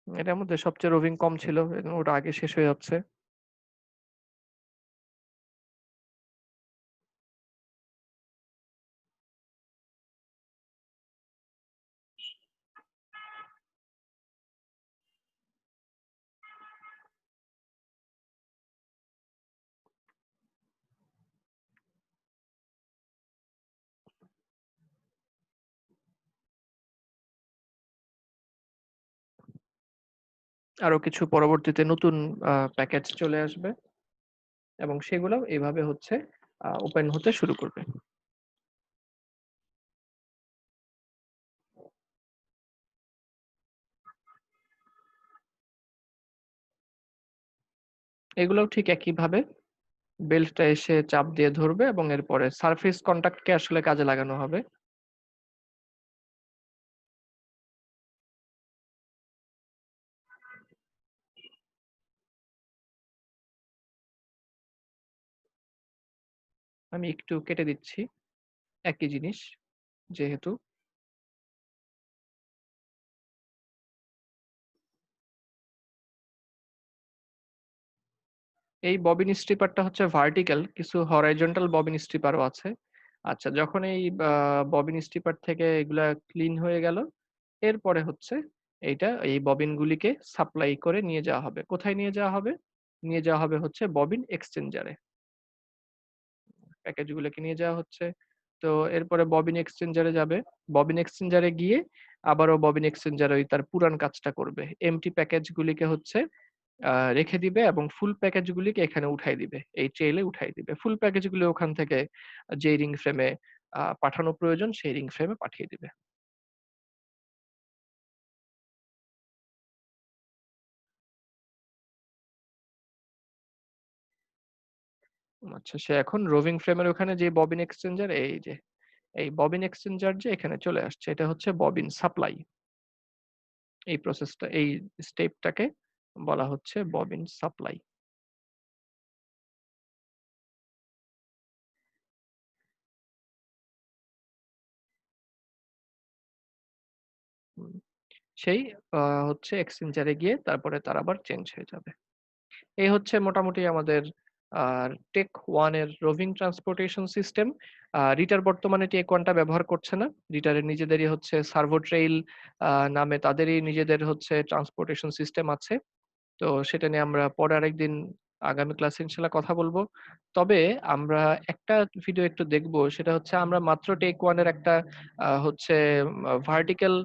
এটার মধ্যে সবচেয়ে রোভিং কম ছিল, ওটা আগে শেষ হয়ে যাচ্ছে। আরো কিছু পরবর্তীতে নতুন প্যাকেজ চলে আসবে এবং সেগুলোও এইভাবে হচ্ছে ওপেন হতে শুরু করবে। এগুলোও ঠিক একইভাবে বেল্টটা এসে চাপ দিয়ে ধরবে এবং এরপরে সারফেস কন্টাক্টকে আসলে কাজে লাগানো হবে। আমি একটু কেটে দিচ্ছি, একই জিনিস যেহেতু। এই ববিন স্ট্রিপারটা হচ্ছে ভার্টিক্যাল, কিছু হরাইজন্টাল ববিন স্ট্রিপারও আছে। আচ্ছা, যখন এই ববিন স্ট্রিপার থেকে এগুলা ক্লিন হয়ে গেল, এরপরে হচ্ছে এইটা এই ববিন গুলিকে সাপ্লাই করে নিয়ে যাওয়া হবে। কোথায় নিয়ে যাওয়া হবে? নিয়ে যাওয়া হবে হচ্ছে ববিন এক্সচেঞ্জারে। প্যাকেজগুলোকে নিয়ে যাওয়া হচ্ছে। তো এরপরে ববিন এক্সচেঞ্জারে যাবে। ববিন এক্সচেঞ্জারে গিয়ে আবারও ববিন এক্সচেঞ্জার ওই তার পুরান কাজটা করবে। এমটি প্যাকেজগুলিকে হচ্ছে রেখে দিবে এবং ফুল প্যাকেজগুলিকে এখানে উঠাই দিবে। এই ট্রেইলে উঠাই দিবে। ফুল প্যাকেজগুলো ওখান থেকে যে রিং ফ্রেমে পাঠানো প্রয়োজন সেই রিং ফ্রেমে পাঠিয়ে দিবে। আচ্ছা, সে এখন রোভিং ফ্রেমের ওখানে যে ববিন এক্সচেঞ্জার, এই যে এই ববিন এক্সচেঞ্জার যে এখানে চলে আসছে, এটা হচ্ছে ববিন সাপ্লাই। এই প্রসেসটা, এই স্টেপটাকে বলা হচ্ছে ববিন সাপ্লাই। সেই হচ্ছে এক্সচেঞ্জারে গিয়ে তারপরে তার আবার চেঞ্জ হয়ে যাবে। এই হচ্ছে মোটামুটি আমাদের টেক ওয়ান এর রোভিং ট্রান্সপোর্টেশন সিস্টেম। রিটার বর্তমানে টেক ওয়ানটা ব্যবহার করছে না। রিটারের নিজেদেরই হচ্ছে সার্ভো ট্রেইল নামে তাদেরই নিজেদের হচ্ছে ট্রান্সপোর্টেশন সিস্টেম আছে। তো সেটা নিয়ে আমরা পরে আরেকদিন আগামী ক্লাসে ইনশাল্লাহ কথা বলবো। তবে আমরা একটা ভিডিও একটু দেখবো, সেটা হচ্ছে আমরা মাত্র টেক ওয়ানের একটা হচ্ছে ভার্টিক্যাল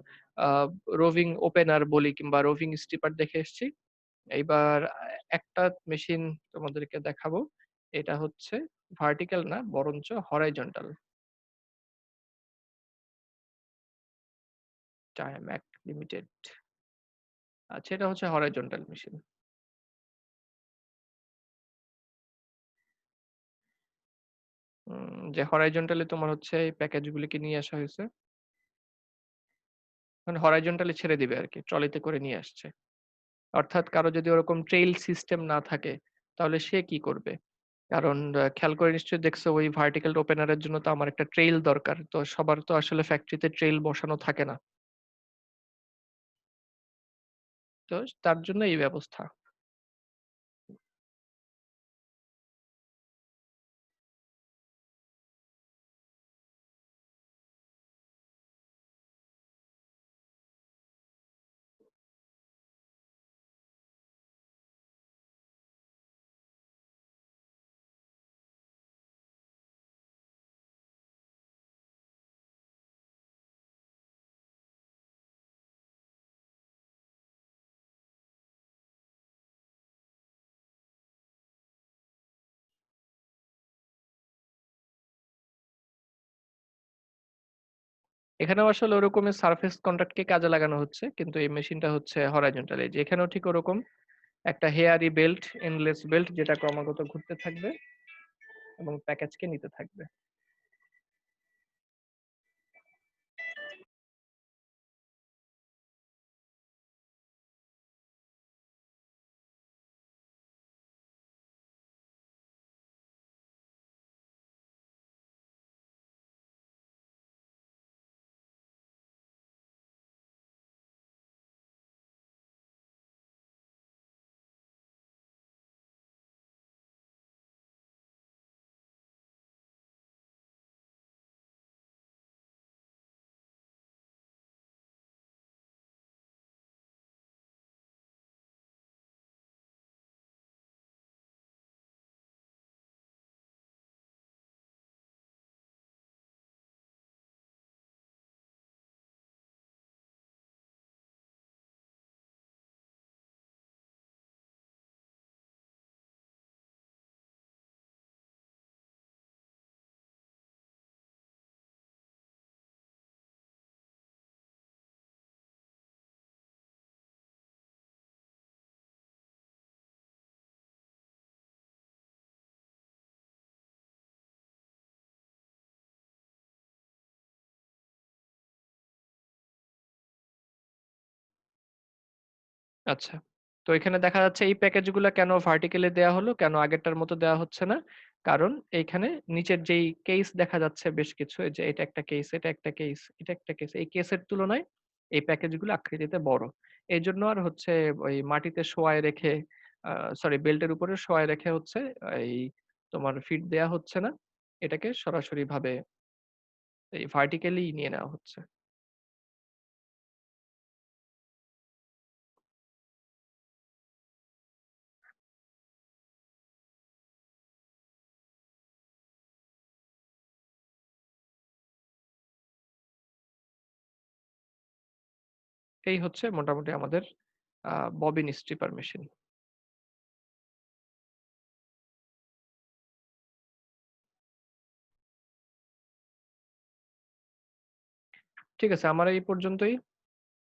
রোভিং ওপেনার বলি কিংবা রোভিং স্ট্রিপার দেখে এসেছি। এইবার একটা মেশিন তোমাদেরকে দেখাবো। এটা হচ্ছে ভার্টিক্যাল না বরঞ্চ হরাইজন্টাল। টাইম্যাক লিমিটেড। আচ্ছা, এটা হচ্ছে হরাইজন্টাল মেশিন। যে হরাইজন্টালি তোমার হচ্ছে এই প্যাকেজগুলিকে নিয়ে আসা হয়েছে। মানে হরাইজন্টালি ছেড়ে দিবে আরকি। ট্রলিতে করে নিয়ে আসছে। অর্থাৎ কারো যদি ওরকম ট্রেইল সিস্টেম না থাকে তাহলে সে কি করবে? কারণ খেয়াল করে নিশ্চয়ই দেখছো ওই ভার্টিক্যাল ওপেনারের জন্য তো আমার একটা ট্রেইল দরকার। তো সবার তো আসলে ফ্যাক্টরিতে ট্রেইল বসানো থাকে না। তো তার জন্য এই ব্যবস্থা। এখানেও আসলে ওরকমের সারফেস কন্ট্রাক্টকে কাজে লাগানো হচ্ছে, কিন্তু এই মেশিনটা হচ্ছে হরাইজন্টাল। এই যে এখানেও ঠিক ওরকম একটা হেয়ারি বেল্ট, এন্ডলেস বেল্ট যেটা ক্রমাগত ঘুরতে থাকবে এবং প্যাকেজকে নিতে থাকবে। আচ্ছা, তো এখানে দেখা যাচ্ছে এই প্যাকেজগুলো কেন ভার্টিক্যালি দেয়া হলো, কেন আগেরটার মতো দেওয়া হচ্ছে না? কারণ এইখানে নিচের যেই কেস দেখা যাচ্ছে বেশ কিছু, এই যে এটা একটা কেস, এটা একটা কেস, এটা একটা কেস, এই কেসের তুলনায় এই প্যাকেজগুলো আকৃতিতে বড়। এইজন্য আর হচ্ছে ওই মাটিতে শোয়ায় রেখে, সরি, বেল্টের উপরে শোয়ায় রেখে হচ্ছে এই তোমার ফিট দেয়া হচ্ছে না। এটাকে সরাসরি ভাবে এই ভার্টিক্যালি নিয়ে নেওয়া হচ্ছে। এই হচ্ছে মোটামুটি আমাদের ববিন স্ট্রিপার মেশিন। ঠিক আছে, আমার এই পর্যন্তই।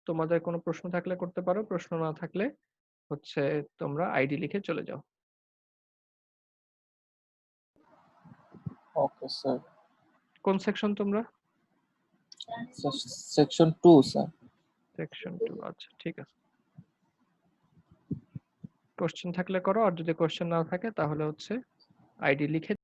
তোমাদের কোনো প্রশ্ন থাকলে করতে পারো, প্রশ্ন না থাকলে হচ্ছে তোমরা আইডি লিখে চলে যাও। Okay sir. কোন সেকশন তোমরা? Section 2 sir. সেকশন 2, আচ্ছা ঠিক আছে। কোশ্চেন থাকলে করো, আর যদি কোশ্চেন না থাকে তাহলে হচ্ছে আইডি লিখে